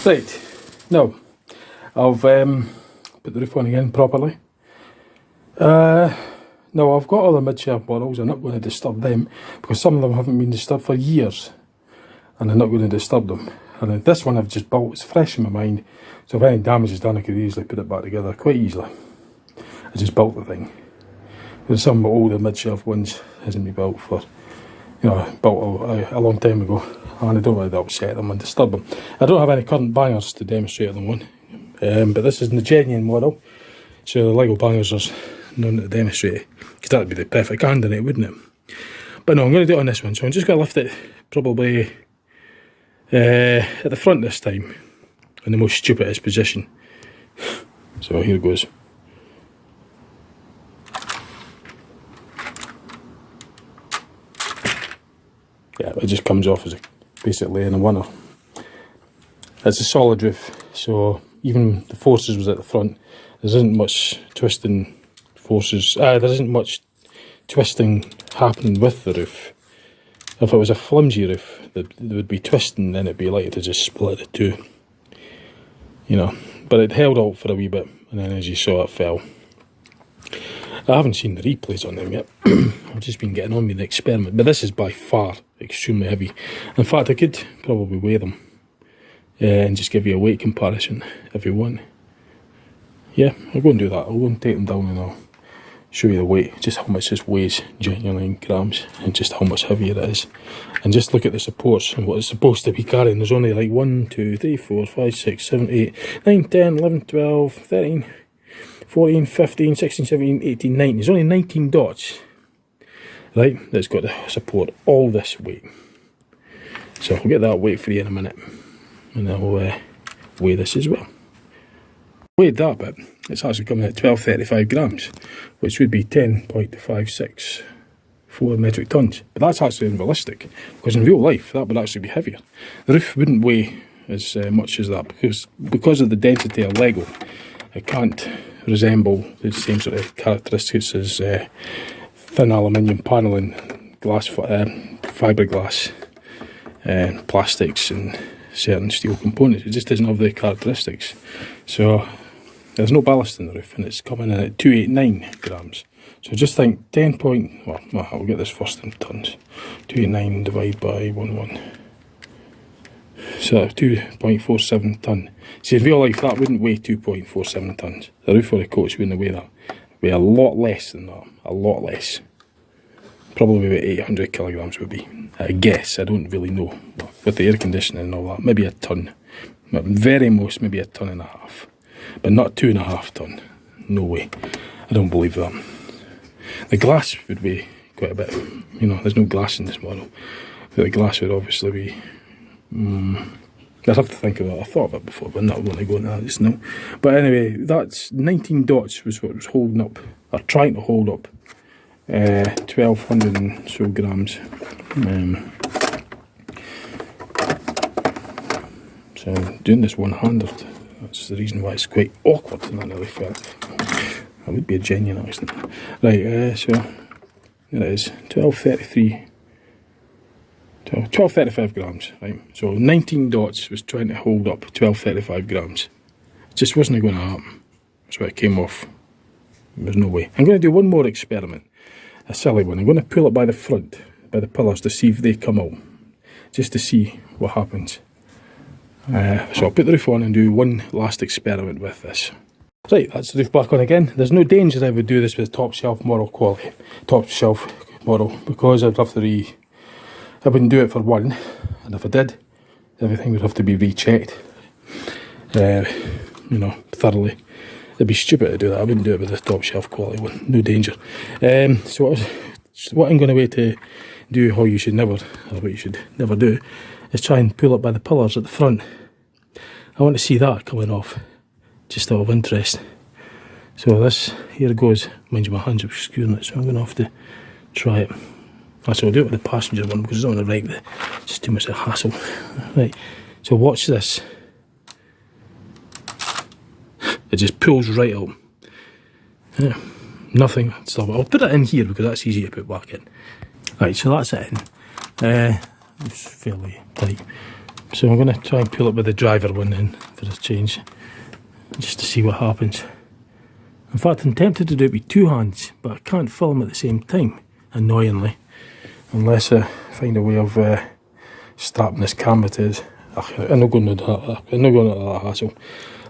Right, now, I've put the roof on again properly. Now, I've got other mid-shaft models. I'm not going to disturb them, because some of them haven't been disturbed for years, and I'm not going to disturb them. And then this one I've just built, it's fresh in my mind, so if any damage is done, I could easily put it back together quite easily. I just built the thing. There's some older mid-shelf ones hasn't been built for, you know, built a long time ago, and I don't really upset them and disturb them. I don't have any current bangers to demonstrate them on, but this is the genuine model, so the Lego bangers are none to demonstrate it, because that would be the perfect candidate, wouldn't it? But no, I'm going to do it on this one, so I'm just going to lift it probably at the front this time, in the most stupidest position. So here it goes. Yeah, it just comes off as basically in a winner. It's a solid roof, so even the forces was at the front. There isn't much twisting forces. There isn't much twisting happening with the roof. If it was a flimsy roof, there would be twisting, then it'd be likely to just split it two. You know, but it held out for a wee bit, and then as you saw, it fell. I haven't seen the replays on them yet. I've just been getting on with the experiment, but this is by far extremely heavy. In fact, I could probably weigh them and just give you a weight comparison if you want. Yeah, I'll go and do that. I'll go and take them down and I'll show you the weight, just how much this weighs genuinely in grams, and just how much heavier it is. And just look at the supports and what it's supposed to be carrying. There's only like 1, 2, 3, 4, 5, 6, 7, 8, 9, 10, 11, 12, 13, 14, 15, 16, 17, 18, 19. There's only 19 dots, right, that's got to support all this weight. So I'll get that weight for you in a minute, and I'll weigh this as well. Weighed that bit, it's actually coming at 1235 grams, which would be 10.564 metric tons. But that's actually unrealistic, because in real life that would actually be heavier. The roof wouldn't weigh as much as that, because of the density of Lego. It can't resemble the same sort of characteristics as thin aluminium panelling, glass, fiberglass, plastics and certain steel components. It just doesn't have the characteristics. So there's no ballast in the roof, and it's coming in at 289 grams. So just think I'll get this first in tons. 289 divided by 11. So 2.47 tonne. See, in real life that wouldn't weigh 2.47 tonnes. The roof or the coach wouldn't weigh that. It would weigh a lot less than that. A lot less. Probably about 800 kilograms would be. I guess, I don't really know. But with the air conditioning and all that, maybe a tonne. At very most, maybe a tonne and a half. But not 2.5 tonne. No way. I don't believe that. The glass would be quite a bit. You know, there's no glass in this model. But the glass would obviously be... I'd have to think of that. I thought of it before, but I'm not going to go into that just now. But anyway, that's 19 dots was what was holding up, or trying to hold up, 1200 and so grams. So doing this one-handed, That's the reason why it's quite awkward and I nearly fell. That would be a genuine accident. Right, so there it is, 1235 grams, right? So 19 dots was trying to hold up 1235 grams. It just wasn't going to happen. That's why it came off. There's no way. I'm going to do one more experiment. A silly one. I'm going to pull it by the front, by the pillars, to see if they come out. Just to see what happens. So I'll put the roof on and do one last experiment with this. Right, that's the roof back on again. There's no danger I would do this with top shelf model quality. Top shelf model, because I'd have to I wouldn't do it for one, and if I did, everything would have to be rechecked, you know, thoroughly. It'd be stupid to do that. I wouldn't do it with the top shelf quality one, no danger. So what I'm going to wait to do, or what you should never do, is try and pull it by the pillars at the front. I want to see that coming off, just out of interest. So this, here it goes. Mind you, my hands are obscuring it, so I'm going to have to try it. Actually, I'll do it with the passenger one because I don't want to wreck it's just too much of a hassle. Right, so watch this. It just pulls right out. Yeah, nothing. Stop it. I'll put it in here because that's easy to put back in. Right, so that's it in. It's fairly tight. So I'm going to try and pull it with the driver one in for a change, just to see what happens. In fact, I'm tempted to do it with two hands, but I can't film at the same time, annoyingly. Unless I find a way of strapping this camera to it. I'm not going to do that. I'm not going to that hassle.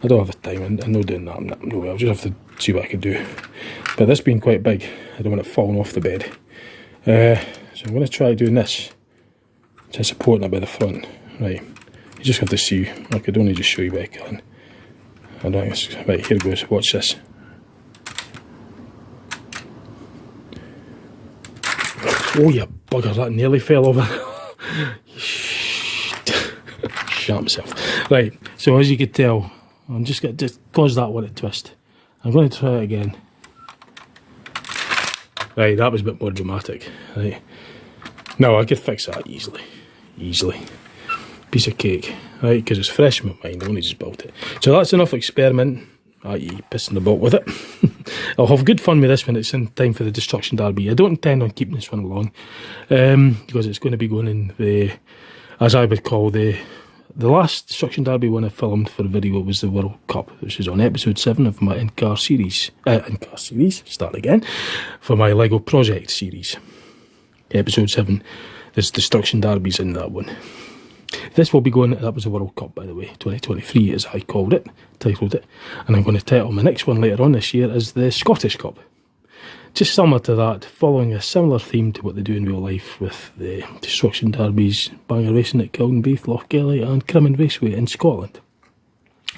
I don't have the time. I'm not doing that. No way. I'll just have to see what I can do. But this being quite big, I don't want it falling off the bed. So I'm going to try doing this, just supporting it by the front. Right. You just have to see. I could only just show you what I can. I don't think it's right. Here it goes. Watch this. Oh, you bugger, that nearly fell over. Shot myself. Right, so as you could tell, I'm just going to cause that one to twist. I'm going to try it again. Right, that was a bit more dramatic. Right. No, I could fix that easily. Easily. Piece of cake. Right, because it's fresh in my mind, I only just built it. So that's enough experiment. i.e. pissing about with it. I'll have good fun with this when it's in time for the Destruction Derby. I don't intend on keeping this one along, because it's going to be going in the, as I would call the last Destruction Derby one I filmed for a video was the World Cup, which is on episode 7 of my in-car series, start again, for my Lego Project series. Episode 7, there's Destruction Derbies in that one. This will be going, that was the World Cup by the way, 2023 as I titled it, and I'm going to title my next one later on this year as the Scottish Cup. Just similar to that, following a similar theme to what they do in real life with the Destruction Derbies, Banger Racing at Kildenbeath, Lochgelly and Crimmin Raceway in Scotland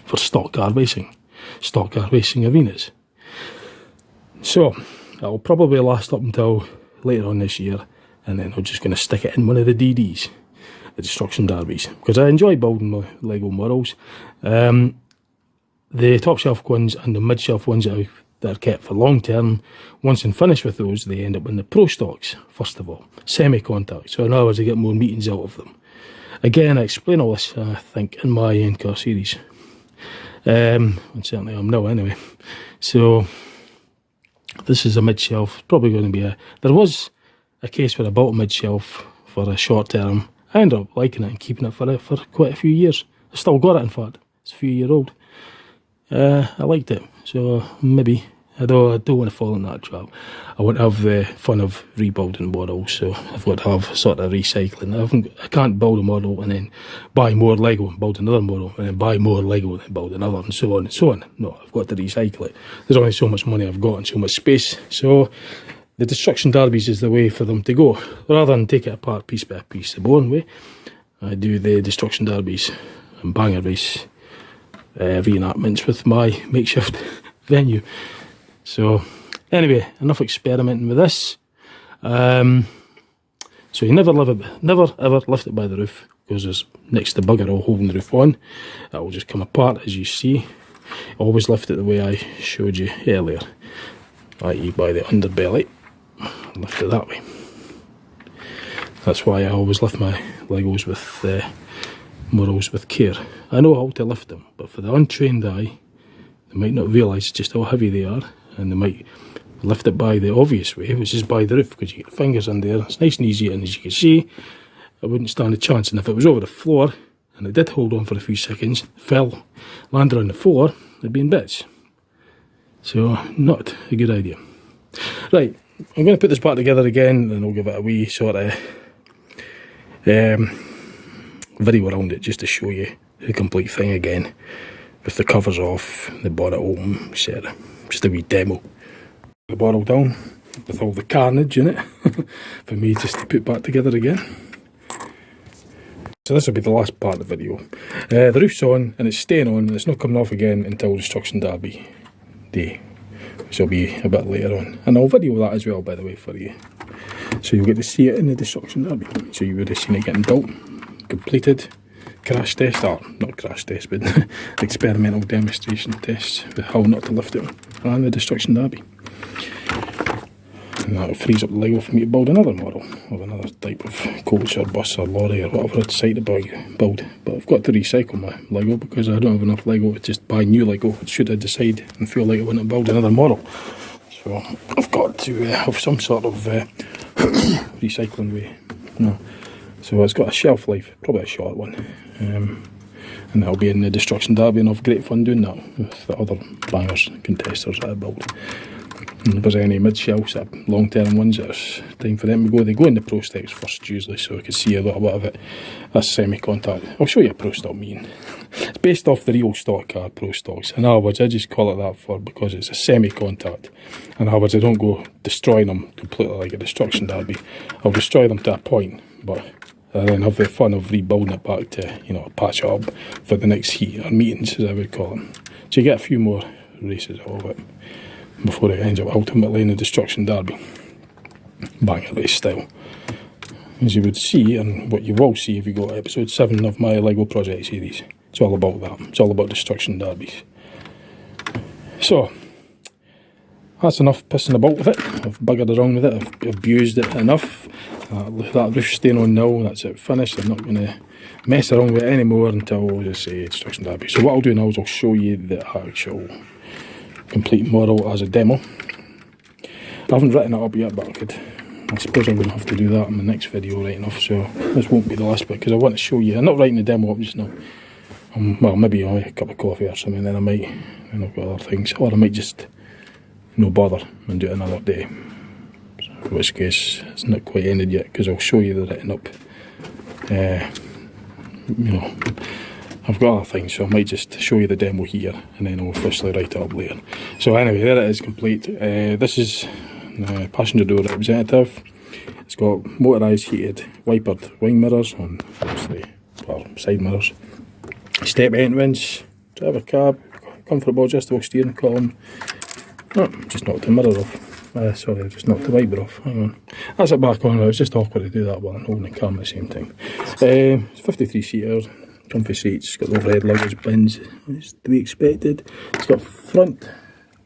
for stock car racing arenas. So, that'll probably last up until later on this year, and then I'm just going to stick it in one of the DDs. The Destruction Derbies, because I enjoy building my Lego models. The top shelf ones and the mid shelf ones that are kept for long term, once I'm finished with those, they end up in the pro stocks, first of all, semi-contact. So in other words, I get more meetings out of them. Again, I explain all this, I think, in my in-car series. And certainly I'm now anyway. So this is a mid shelf, probably going to be there was a case where I bought a mid shelf for a short term. I ended up liking it and keeping it for quite a few years. I still got it, in fact. It's a few year old. I liked it, so maybe, although I don't want to fall in that trap. I want to have the fun of rebuilding models, so I've got to have sort of recycling. I can't build a model and then buy more Lego and build another model, and then buy more Lego and then build another, and so on and so on. No, I've got to recycle it. There's only so much money I've got and so much space, so the Destruction Derbies is the way for them to go. Rather than take it apart piece by piece the boring way, I do the Destruction Derbies and Banger Race reenactments with my makeshift venue. So anyway, enough experimenting with this. So you never ever lift it by the roof, because there's next to bugger all holding the roof on. That will just come apart, as you see. Always lift it the way I showed you earlier, i.e. by the underbelly. Lift it that way. That's why I always lift my Legos with models with care. I know how to lift them, but for the untrained eye, they might not realise just how heavy they are, and they might lift it by the obvious way, which is by the roof, because you get your fingers in there, it's nice and easy, and as you can see, I wouldn't stand a chance. And if it was over the floor, and it did hold on for a few seconds, fell, landed on the floor, it'd be in bits. So, not a good idea. Right, I'm going to put this back together again, and I'll give it a wee sort of video around it, just to show you the complete thing again, with the covers off, the bonnet open, etc. Just a wee demo. The bottle down, with all the carnage in it, for me just to put back together again. So this will be the last part of the video. The roof's on, and it's staying on, and it's not coming off again until Destruction Derby Day, which will be a bit later on. And I'll video that as well, by the way, for you. So you'll get to see it in the Destruction Derby. So you would have seen it getting built, completed, crash test, or not crash test, but experimental demonstration tests with how not to lift it, and the Destruction Derby. And that'll freeze up the Lego for me to build another model of another type of coach or bus or lorry or whatever I decide to build. But I've got to recycle my Lego because I don't have enough Lego to just buy new Lego should I decide and feel like I want to build another model. So I've got to have some sort of recycling way. No. So it's got a shelf life, probably a short one. And that'll be in the Destruction Derby, and I've great fun doing that with the other bangers, contesters that I build. And if there's any mid-shelves, long-term ones, it's time for them to go. They go in the Pro Stocks first usually, so I can see a little bit of it. That's semi-contact. I'll show you a Pro Stock mean. It's based off the real stock car Pro Stocks. In other words, I just call it that because it's a semi-contact. In other words, I don't go destroying them completely like a Destruction Derby. I'll destroy them to a point, but I then have the fun of rebuilding it back to, you know, patch it up for the next heat, or meetings as I would call them. So you get a few more races out of it before it ends up ultimately in the Destruction Derby. Banger race style. As you would see, and what you will see if you go to episode 7 of my Lego project series. It's all about that. It's all about Destruction Derbies. So, that's enough pissing about with it. I've buggered around with it. I've abused it enough. That roof's staying on now. That's it finished. I'm not going to mess around with it anymore until, as I say, Destruction Derby. So what I'll do now is I'll show you the actual complete model as a demo. I haven't written it up yet, but I suppose I'm going to have to do that in the next video right enough, so this won't be the last bit because I want to show you. I'm not writing the demo up just now. Well, maybe a cup of coffee or something, then I've got other things, or I might just no bother and do it another day, in which case it's not quite ended yet because I'll show you the written up. You know, I've got other things, so I might just show you the demo here and then I'll officially write it up later. So anyway, there it is, complete. This is the passenger door representative. It's got motorised heated wipered wing mirrors on, obviously, well, side mirrors. Step entrance, driver cab, comfortable adjustable steering column. Oh, just knocked the mirror off. Sorry, I just knocked the wiper off. Hang on. That's it back on. It was just awkward to do that while I'm holding the camera at the same time. It's 53 seaters. Comfy seats, got the overhead luggage bins, as to be expected. It's got front,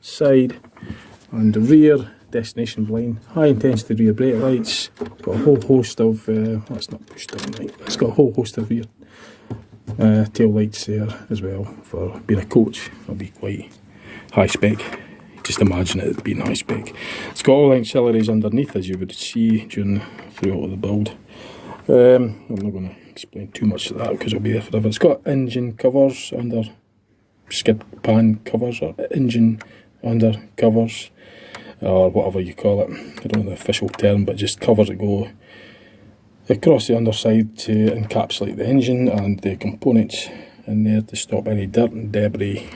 side and rear destination blind, high intensity rear brake lights. It's got a whole host of, that's not pushed down right, it's got a whole host of rear tail lights there as well. For being a coach, it'll be quite high spec. Just imagine it being high spec. It's got all auxiliaries underneath, as you would see throughout the build. I'm not going to explain too much of that because it'll be there forever. It's got engine covers under skid pan covers, or engine under covers, or whatever you call it. I don't know the official term, but just covers that go across the underside to encapsulate the engine and the components in there to stop any dirt and debris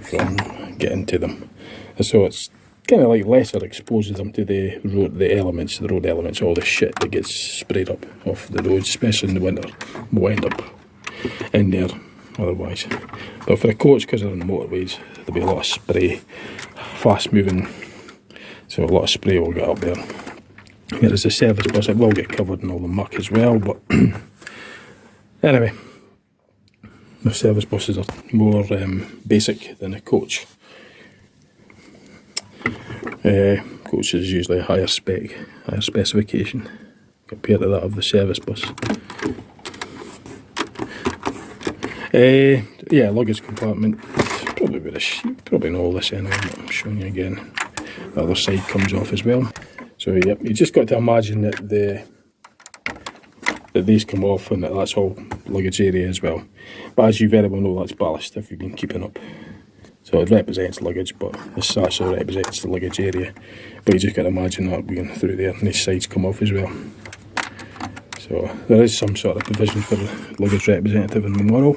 from getting to them. And so it's kind of like lesser exposes them to the road elements, all the shit that gets sprayed up off the roads, especially in the winter, will end up in there otherwise. But for a coach, because they're on the motorways, there'll be a lot of spray, fast moving, so a lot of spray will get up there. Whereas the service bus, it will get covered in all the muck as well, but anyway, the service buses are more basic than a coach. Coach is usually a higher spec, higher specification compared to that of the service bus. Yeah, luggage compartment. Probably with this, you probably know all this anyway, but I'm showing you again. The other side comes off as well. So yep, you just got to imagine that these come off and that's all luggage area as well. But as you very well know, that's ballast if you've been keeping up. So it represents luggage, but this also represents the luggage area. But you just got to imagine that being through there, and these sides come off as well. So there is some sort of provision for the luggage representative in the model.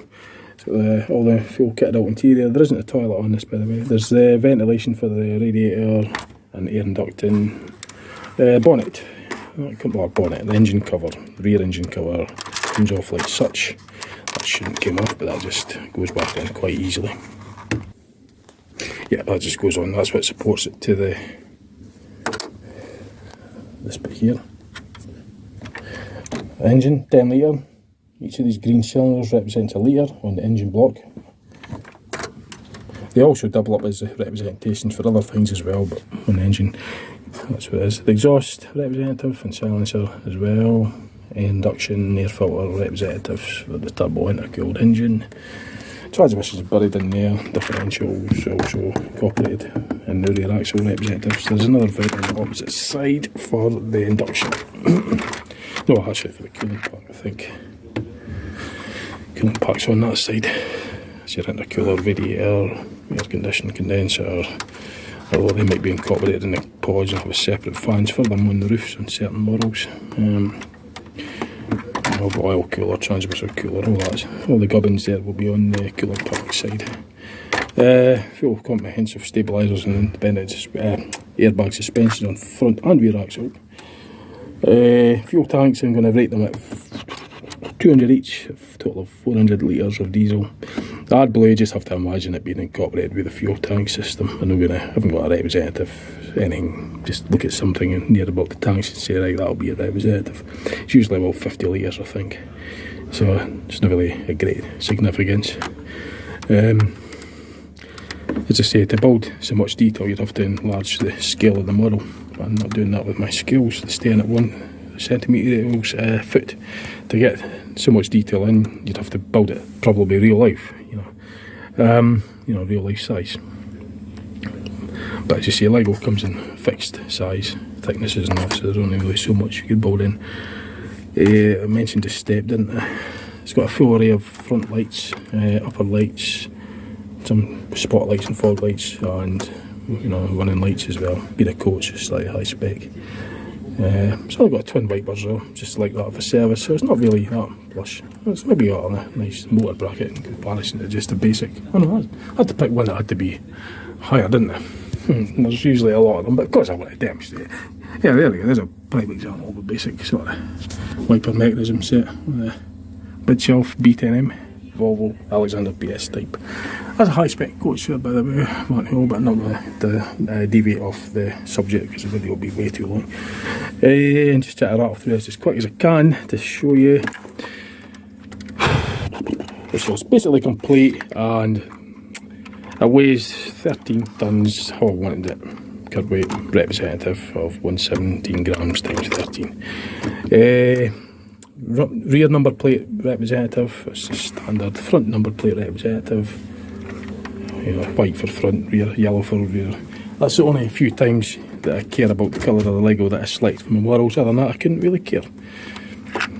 So all the full kitted out interior. There isn't a toilet on this, by the way. There's ventilation for the radiator and air inducting. Bonnet. Well, bonnet, the engine cover, the rear engine cover comes off like such. That shouldn't come off, but that just goes back on quite easily. Yeah, that just goes on. That's what supports it to this bit here. Engine, 10 litre. Each of these green cylinders represents a litre on the engine block. They also double up as representations for other things as well, but on the engine, that's what it is. The exhaust representative and silencer as well. Induction, air filter representatives for the turbo intercooled engine. Transmissions buried in there. Differentials also incorporated. And the rear axle representatives. There's another vent on the opposite side for the induction. No, actually for the cooling pack, I think. Cooling pack's on that side. It's your intercooler, radiator, air conditioning condenser. Although they might be incorporated in the pods and have separate fans for them on the roofs on certain models. Oil cooler, transmitter cooler, all the gubbins there will be on the cooling pack side. Full comprehensive stabilisers and independent airbag suspension on front and rear axle. Fuel tanks, I'm going to rate them at 200 each, a total of 400 litres of diesel. I'd believe you just have to imagine it being incorporated with the fuel tank system. And I haven't got a representative, anything, just look at something near about the tanks and say, right, that'll be a representative. It's usually about 50 litres, I think. So it's not really a great significance. As I say, to build so much detail, you'd have to enlarge the scale of the model. I'm not doing that with my scales, staying at 1 centimetre foot. To get so much detail in, you'd have to build it probably real life, real life size. But as you see, Lego comes in fixed size, thicknesses and that, so there's only really so much you could build in. I mentioned the step, didn't I? It's got a full array of front lights, upper lights, some spotlights and fog lights, and running lights as well. Being a coach, slightly high spec. It's only got twin wipers though, just like that for service, so it's not really that plush. It's maybe got a nice motor bracket in comparison to just a basic. Oh no, I had to pick one that had to be higher, didn't I? There's usually a lot of them, but of course I want to demonstrate. Yeah, there we go, there's a prime example of a basic sort of wiper mechanism set with a mid-shelf B10M Volvo Alexander PS type. That's a high-spec coach there, by the way, but I'm not going to deviate off the subject because the video will be way too long. And just try to rattle through this as quick as I can to show you. So it's basically complete, and it weighs 13 tonnes, how I wanted it. Curb weight representative of 117 grams times 13. Rear number plate representative, it's a standard. Front number plate representative, white for front, rear, yellow for rear. That's the only few times that I care about the colour of the Lego that I select from the models. Other than that, I couldn't really care.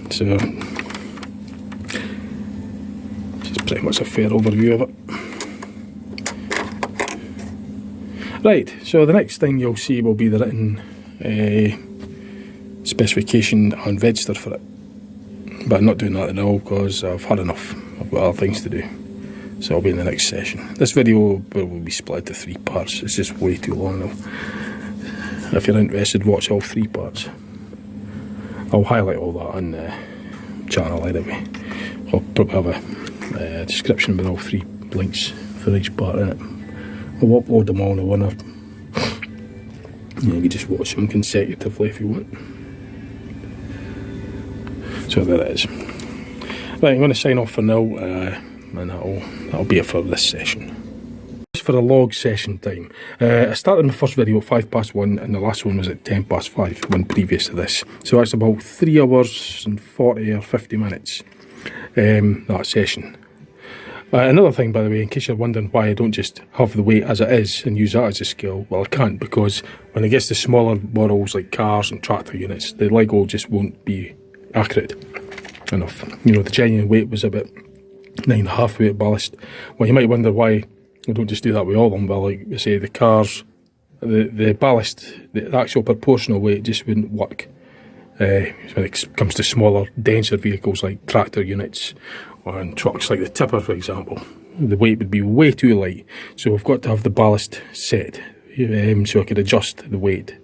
So this is pretty much a fair overview of it. Right, so the next thing you'll see will be the written specification and register for it. But I'm not doing that at all because I've had enough. I've got other things to do. So I'll be in the next session. This video will be split into 3 parts. It's just way too long now. If you're interested, watch all 3 parts. I'll highlight all that on the channel anyway. I'll probably have a description with all 3 links for each part in it. I'll upload them all in one. You can just watch them consecutively if you want. So there it is. Right, I'm going to sign off for now, and that'll be it for this session. Just for a log session time. I started my first video at 1:05, and the last one was at 5:10, one previous to this. So that's about 3 hours and 40 or 50 minutes, that session. Another thing, by the way, in case you're wondering why I don't just have the weight as it is and use that as a scale, well, I can't, because when it gets to smaller models like cars and tractor units, the Lego just won't be accurate enough. You know, the genuine weight was about 9.5 weight ballast. Well, you might wonder why I don't just do that with all of them. Well, like I say, the cars, the ballast, the actual proportional weight just wouldn't work. When it comes to smaller, denser vehicles like tractor units or in trucks like the tipper, for example, the weight would be way too light. So we've got to have the ballast set so I could adjust the weight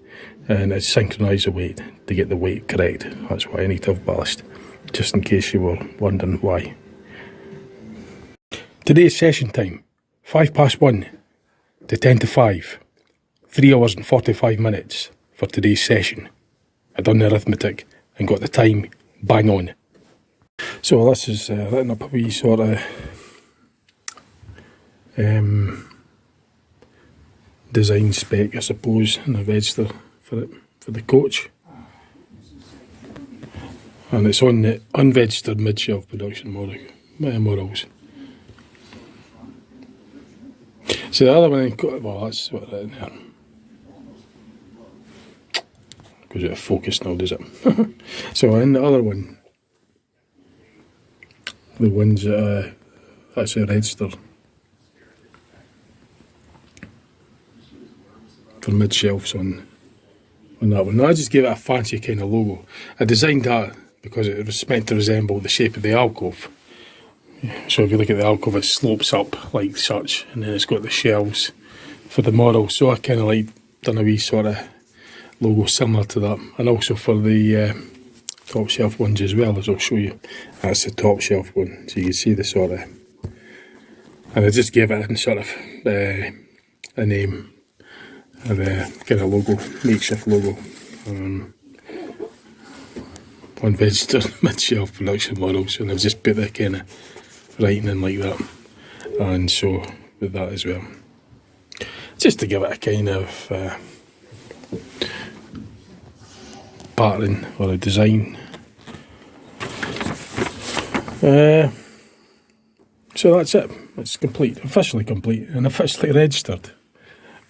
and synchronise the weight to get the weight correct. That's why I need to have ballast, just in case you were wondering why. Today's session time, 1:05 to 5:10, 3 hours and 45 minutes for today's session. I done the arithmetic and got the time bang on. So this is written up a wee sort of design spec, I suppose, and a register for it, for the coach. And it's on the unregistered mid-shelf production models. So the other one, well, that's what written there. Goes out of focus now, does it? So in the other one, the ones that that's a register for mid-shelves on that one. Now, I just gave it a fancy kind of logo. I designed that because it was meant to resemble the shape of the alcove. So if you look at the alcove, it slopes up like such, and then it's got the shelves for the model. So I kind of like done a wee sort of logo similar to that, and also for the top shelf ones as well, as I'll show you. That's the top shelf one, so you can see the sort of, and I just gave it a sort of a name and a kind of logo, makeshift logo. Unregistered mid-shelf production models, and I've just put the kind of writing in like that, and so with that as well, just to give it a kind of pattern or a design. So that's it. It's complete, officially complete, and officially registered,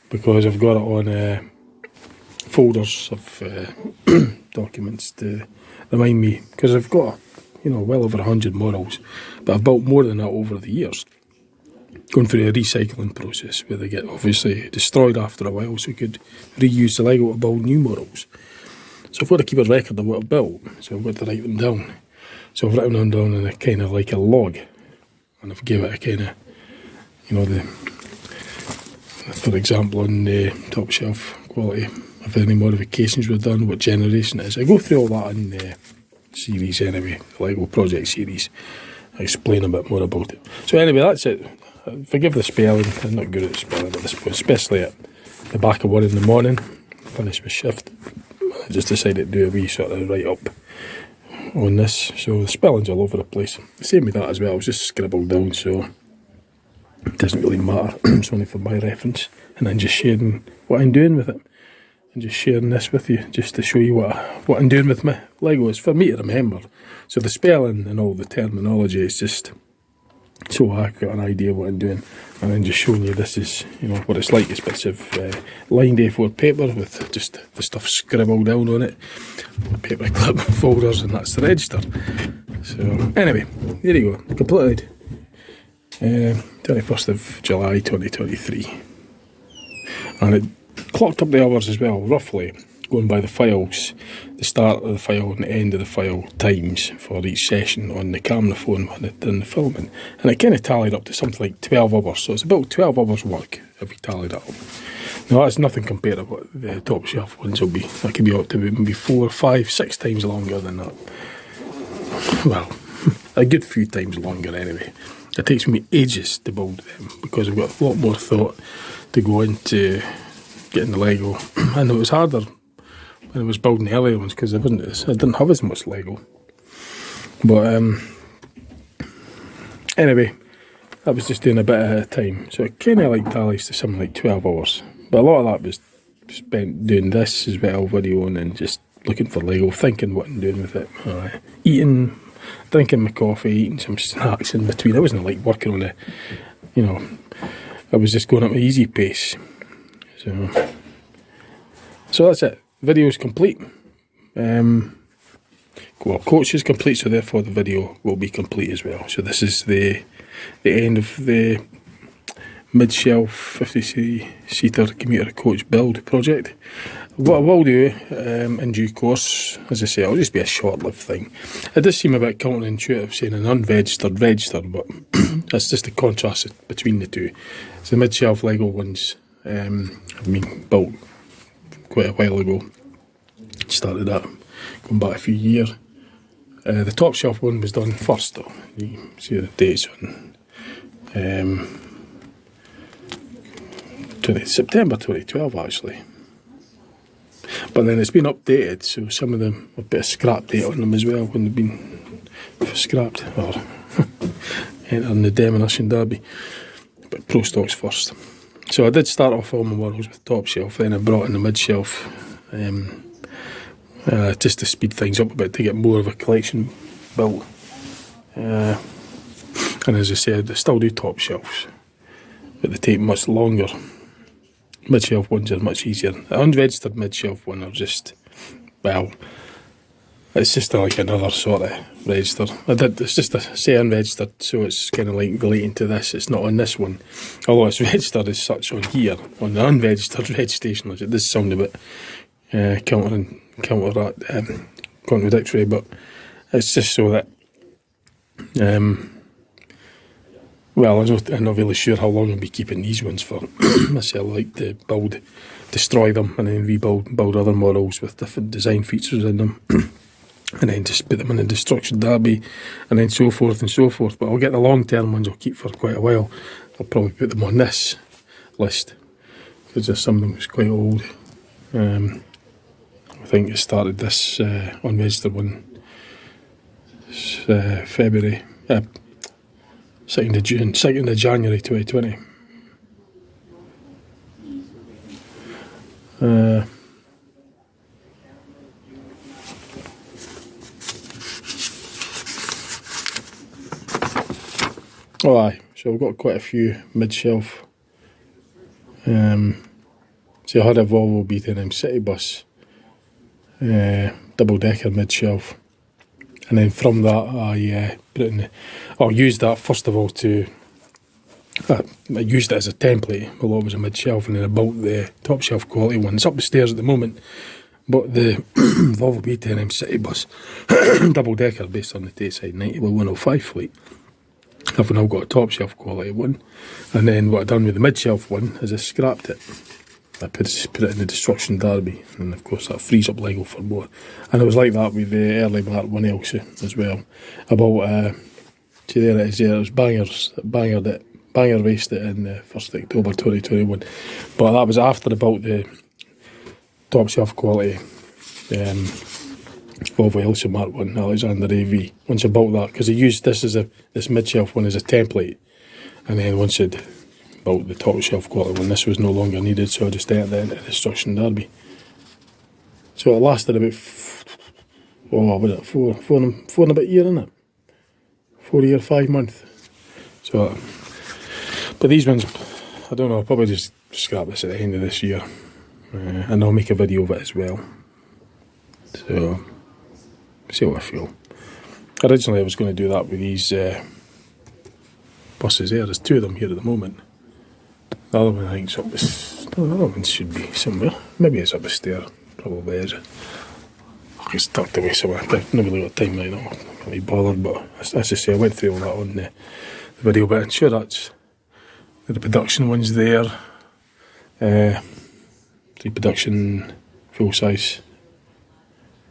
because I've got it on folders of documents to remind me, because I've got, you know, well over 100 models, but I've built more than that over the years, going through a recycling process where they get obviously destroyed after a while, so we could reuse the Lego to build new models. So I've got to keep a record of what I've built, so I've got to write them down. So I've written them down in a kind of like a log, and I've given it a kind of, you know, for example, on the top shelf quality, if any modifications were done, what generation it is. I go through all that in the series anyway, the Lego project series. I explain a bit more about it. So anyway, that's it. Forgive the spelling, I'm not good at spelling at this point, especially at the back of 1 in the morning, finish my shift. I just decided to do a wee sort of write-up on this, so the spelling's all over the place. Same with that as well, I was just scribbled down, so it doesn't really matter. It's only for my reference, and I'm just sharing what I'm doing with it, and just sharing this with you, just to show you what I'm doing with my Lego. It's for me to remember, so the spelling and all the terminology is just so I've got an idea of what I'm doing, and then just showing you this is, you know, what it's like. It's bits of lined A4 paper with just the stuff scribbled down on it, paper clip folders, and that's the register. So anyway, there you go, completed. 21st of July 2023, and it clocked up the hours as well, roughly, going by the files, the start of the file and the end of the file times for each session on the camera phone when it done the filming, and it kind of tallied up to something like 12 hours, so it's about 12 hours work if we tallied it up. Now that's nothing compared to what the top shelf ones will be. That could be up to maybe 4, 5, 6 times longer than that. Well, a good few times longer anyway. It takes me ages to build them, because I've got a lot more thought to go into getting the Lego, and it was harder when I was building the earlier ones, because I didn't have as much Lego. But anyway, I was just doing a bit at a time, so it kind of like tallies to something like 12 hours. But a lot of that was spent doing this as well, videoing and just looking for Lego, thinking what I'm doing with it, eating drinking my coffee, eating some snacks in between. I wasn't like working on it, you know, I was just going at my easy pace. So that's it. Video's complete. Well, coach is complete, so therefore the video will be complete as well. So this is the end of the mid-shelf 50-seater commuter coach build project. What I will do in due course, as I say, it'll just be a short-lived thing. It does seem a bit counterintuitive saying an unregistered register, but that's just the contrast between the two. It's the mid-shelf Lego ones. I've been built quite a while ago. Started that going back a few years. The top shelf one was done first though. You can see the dates on September 2012 actually. But then it's been updated, so some of them have a bit of scrap date on them as well when they've been scrapped or entering the Demolition Derby. But Pro Stock's first. So I did start off all my models with top shelf, then I brought in the mid shelf just to speed things up a bit, to get more of a collection built. And as I said, I still do top shelves, but they take much longer. Mid shelf ones are much easier. The unregistered mid shelf one are just, well, it's just like another sort of register. It's just a say unregistered, so it's kind of like relating to this. It's not on this one, although it's registered as such on here. On the unregistered registration list, it does sound a bit contradictory, but it's just so that well, I'm not really sure how long I'll be keeping these ones for. I say I like to destroy them and then build other models with different design features in them. And then just put them in the Destruction Derby, and then so forth and so forth. But I'll get the long-term ones I'll keep for quite a while. I'll probably put them on this list, because there's some of them that's quite old. I think it started this unregistered one February, 2nd of June, 2nd of January 2020. Oh aye, so I've got quite a few mid-shelf. So I had a Volvo B10M City Bus, double-decker mid-shelf, and then from that I used that first of all to, I used it as a template while it was a mid-shelf, and then I built the top shelf quality one. It's up the stairs at the moment, but the Volvo B10M City Bus, double-decker based on the Tayside 90-105 fleet. I've now got a top shelf quality one, and then what I've done with the mid shelf one is I scrapped it. I put it in the Destruction Derby, and of course that frees up Lego for more. And it was like that with the early Mark 1 Elsa as well. About see there it is there, it was banger raced it in the 1st October 2021. But that was after about the top shelf quality Volvo Elsa Mark 1 Alexander AV. Once I built that, because I used this mid shelf one as a template, and then once I'd built the top shelf quality one, this was no longer needed, so I just entered it into the Destruction Derby. So it lasted about four and a bit year, innit? 4 year, 5 months. So, but these ones, I don't know, I'll probably just scrap this at the end of this year, and I'll make a video of it as well. So, see what I feel. Originally I was going to do that with these buses there. There's 2 of them here at the moment. The other one I think's up the other one should be somewhere. Maybe it's up the stair. Probably is. It's tucked away somewhere. I've not really got time right now. I can't be bothered, but as I say, I went through all that on the video, but I'm sure that's the production ones there. 3 production full-size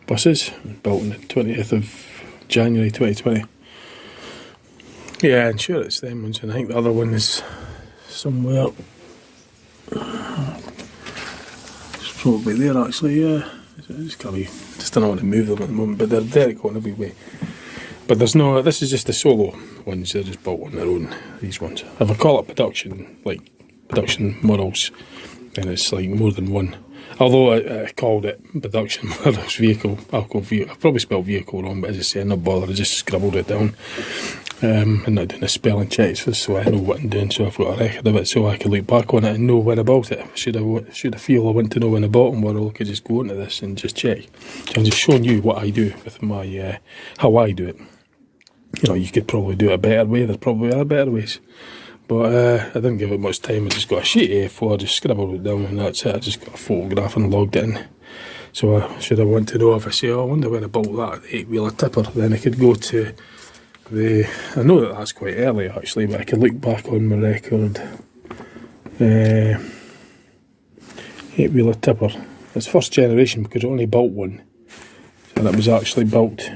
buses, built on the 20th of January 2020. Yeah, I'm sure it's them ones, and I think the other one is somewhere. It's probably there actually, yeah. Just don't know how to move them at the moment, but they're vertical in every way. But there's no, this is just the solo ones, they're just built on their own, these ones. If I call it production, like production models, then it's like more than one. Although I called it production models vehicle, alcohol vehicle. I probably spelled vehicle wrong, but as I say, I'm not bothered. I just scribbled it down. I'm not doing a spelling checks so I know what I'm doing, so I've got a record of it so I can look back on it and know when about it. Should I feel I want to know when about them, or I could just go into this and just check. So I'm just showing you what I do with my, how I do it. You know, you could probably do it a better way. There probably are better ways. But I didn't give it much time. I just got a sheet of A4, just scribbled it down and that's it. I just got a photograph and logged it in. So should I want to know, if I say, oh, I wonder when about that 8-wheeler tipper, then I could go to I know that that's quite early actually, but I could look back on my record. 8-wheeler tipper. It's first generation because I only built one. So that was actually built,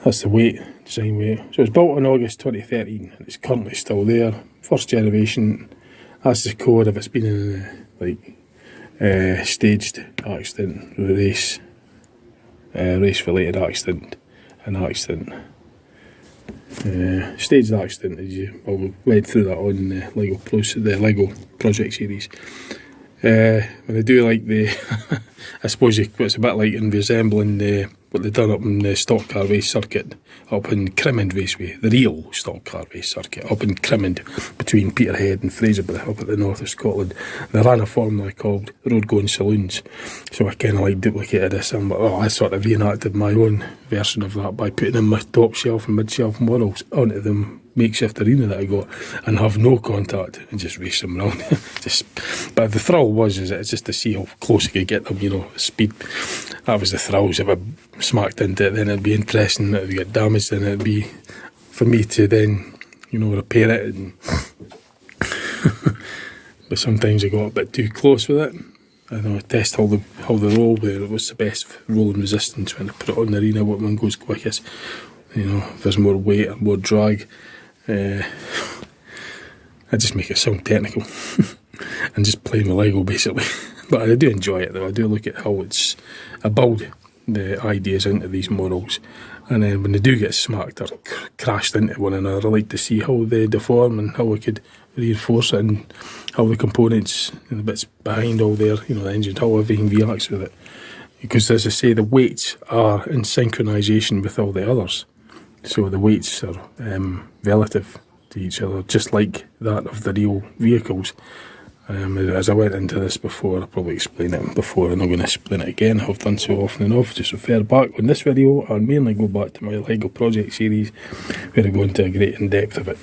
that's the weight, design weight. So it was built in August 2013 and it's currently still there. First generation, that's the code if it's been in a staged accident, race related accident, an accident. Staged accident, as you all went through that on the Lego project series. When I do like I suppose it's a bit like in resembling what they've done up in the stock car race circuit up in Crimmond Raceway, the real stock car race circuit up in Crimmond between Peterhead and Fraserburgh up at the north of Scotland. They ran a formula called Road Going Saloons, so I kind of like duplicated this and I sort of reenacted my own version of that by putting in my top shelf and mid shelf models onto the makeshift arena that I got and have no contact and just race them around. But the thrill was it's just to see how close I could get them, you know, speed. That was the thrills. If I smacked into it, then it'd be interesting. If you get damaged, then it'd be for me to then, you know, repair it. And but sometimes I got a bit too close with it. I know I test how the roll, where it was the best rolling resistance when I put it on the arena, what one goes quickest. You know, if there's more weight or more drag. I just make it sound technical and just play my Lego basically. But I do enjoy it though. I do look at how I build the ideas into these models, and then when they do get smacked or crashed into one another, I like to see how they deform and how I could reinforce it, and how the components and the bits behind all there, you know, the engine, how everything reacts with it. Because as I say, the weights are in synchronisation with all the others. So the weights are relative to each other, just like that of the real vehicles. As I went into this before, I probably explained it before, and I'm going to explain it again. I've done so often enough. Just refer back on this video and mainly go back to my Lego project series where I go into a great in-depth of it.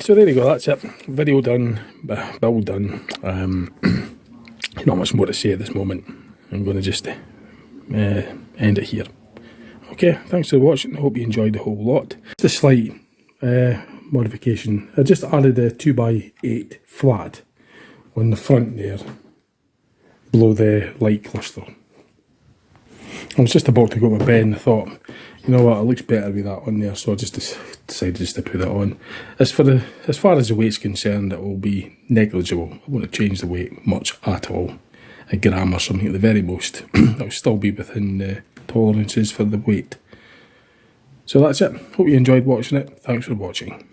So there you go, that's it. Video done, build done. Not much more to say at this moment. I'm going to just end it here. Okay, thanks for watching. I hope you enjoyed the whole lot. Just a slight modification. I just added a 2x8 flat on the front there, below the light cluster. I was just about to go to bed and I thought, you know what, it looks better with that on there, so I just decided just to put that on. As far as the weight's concerned, it will be negligible. I won't change the weight much at all. A gram or something at the very most. It'll still be within the tolerances for the weight. So that's it. Hope you enjoyed watching it. Thanks for watching.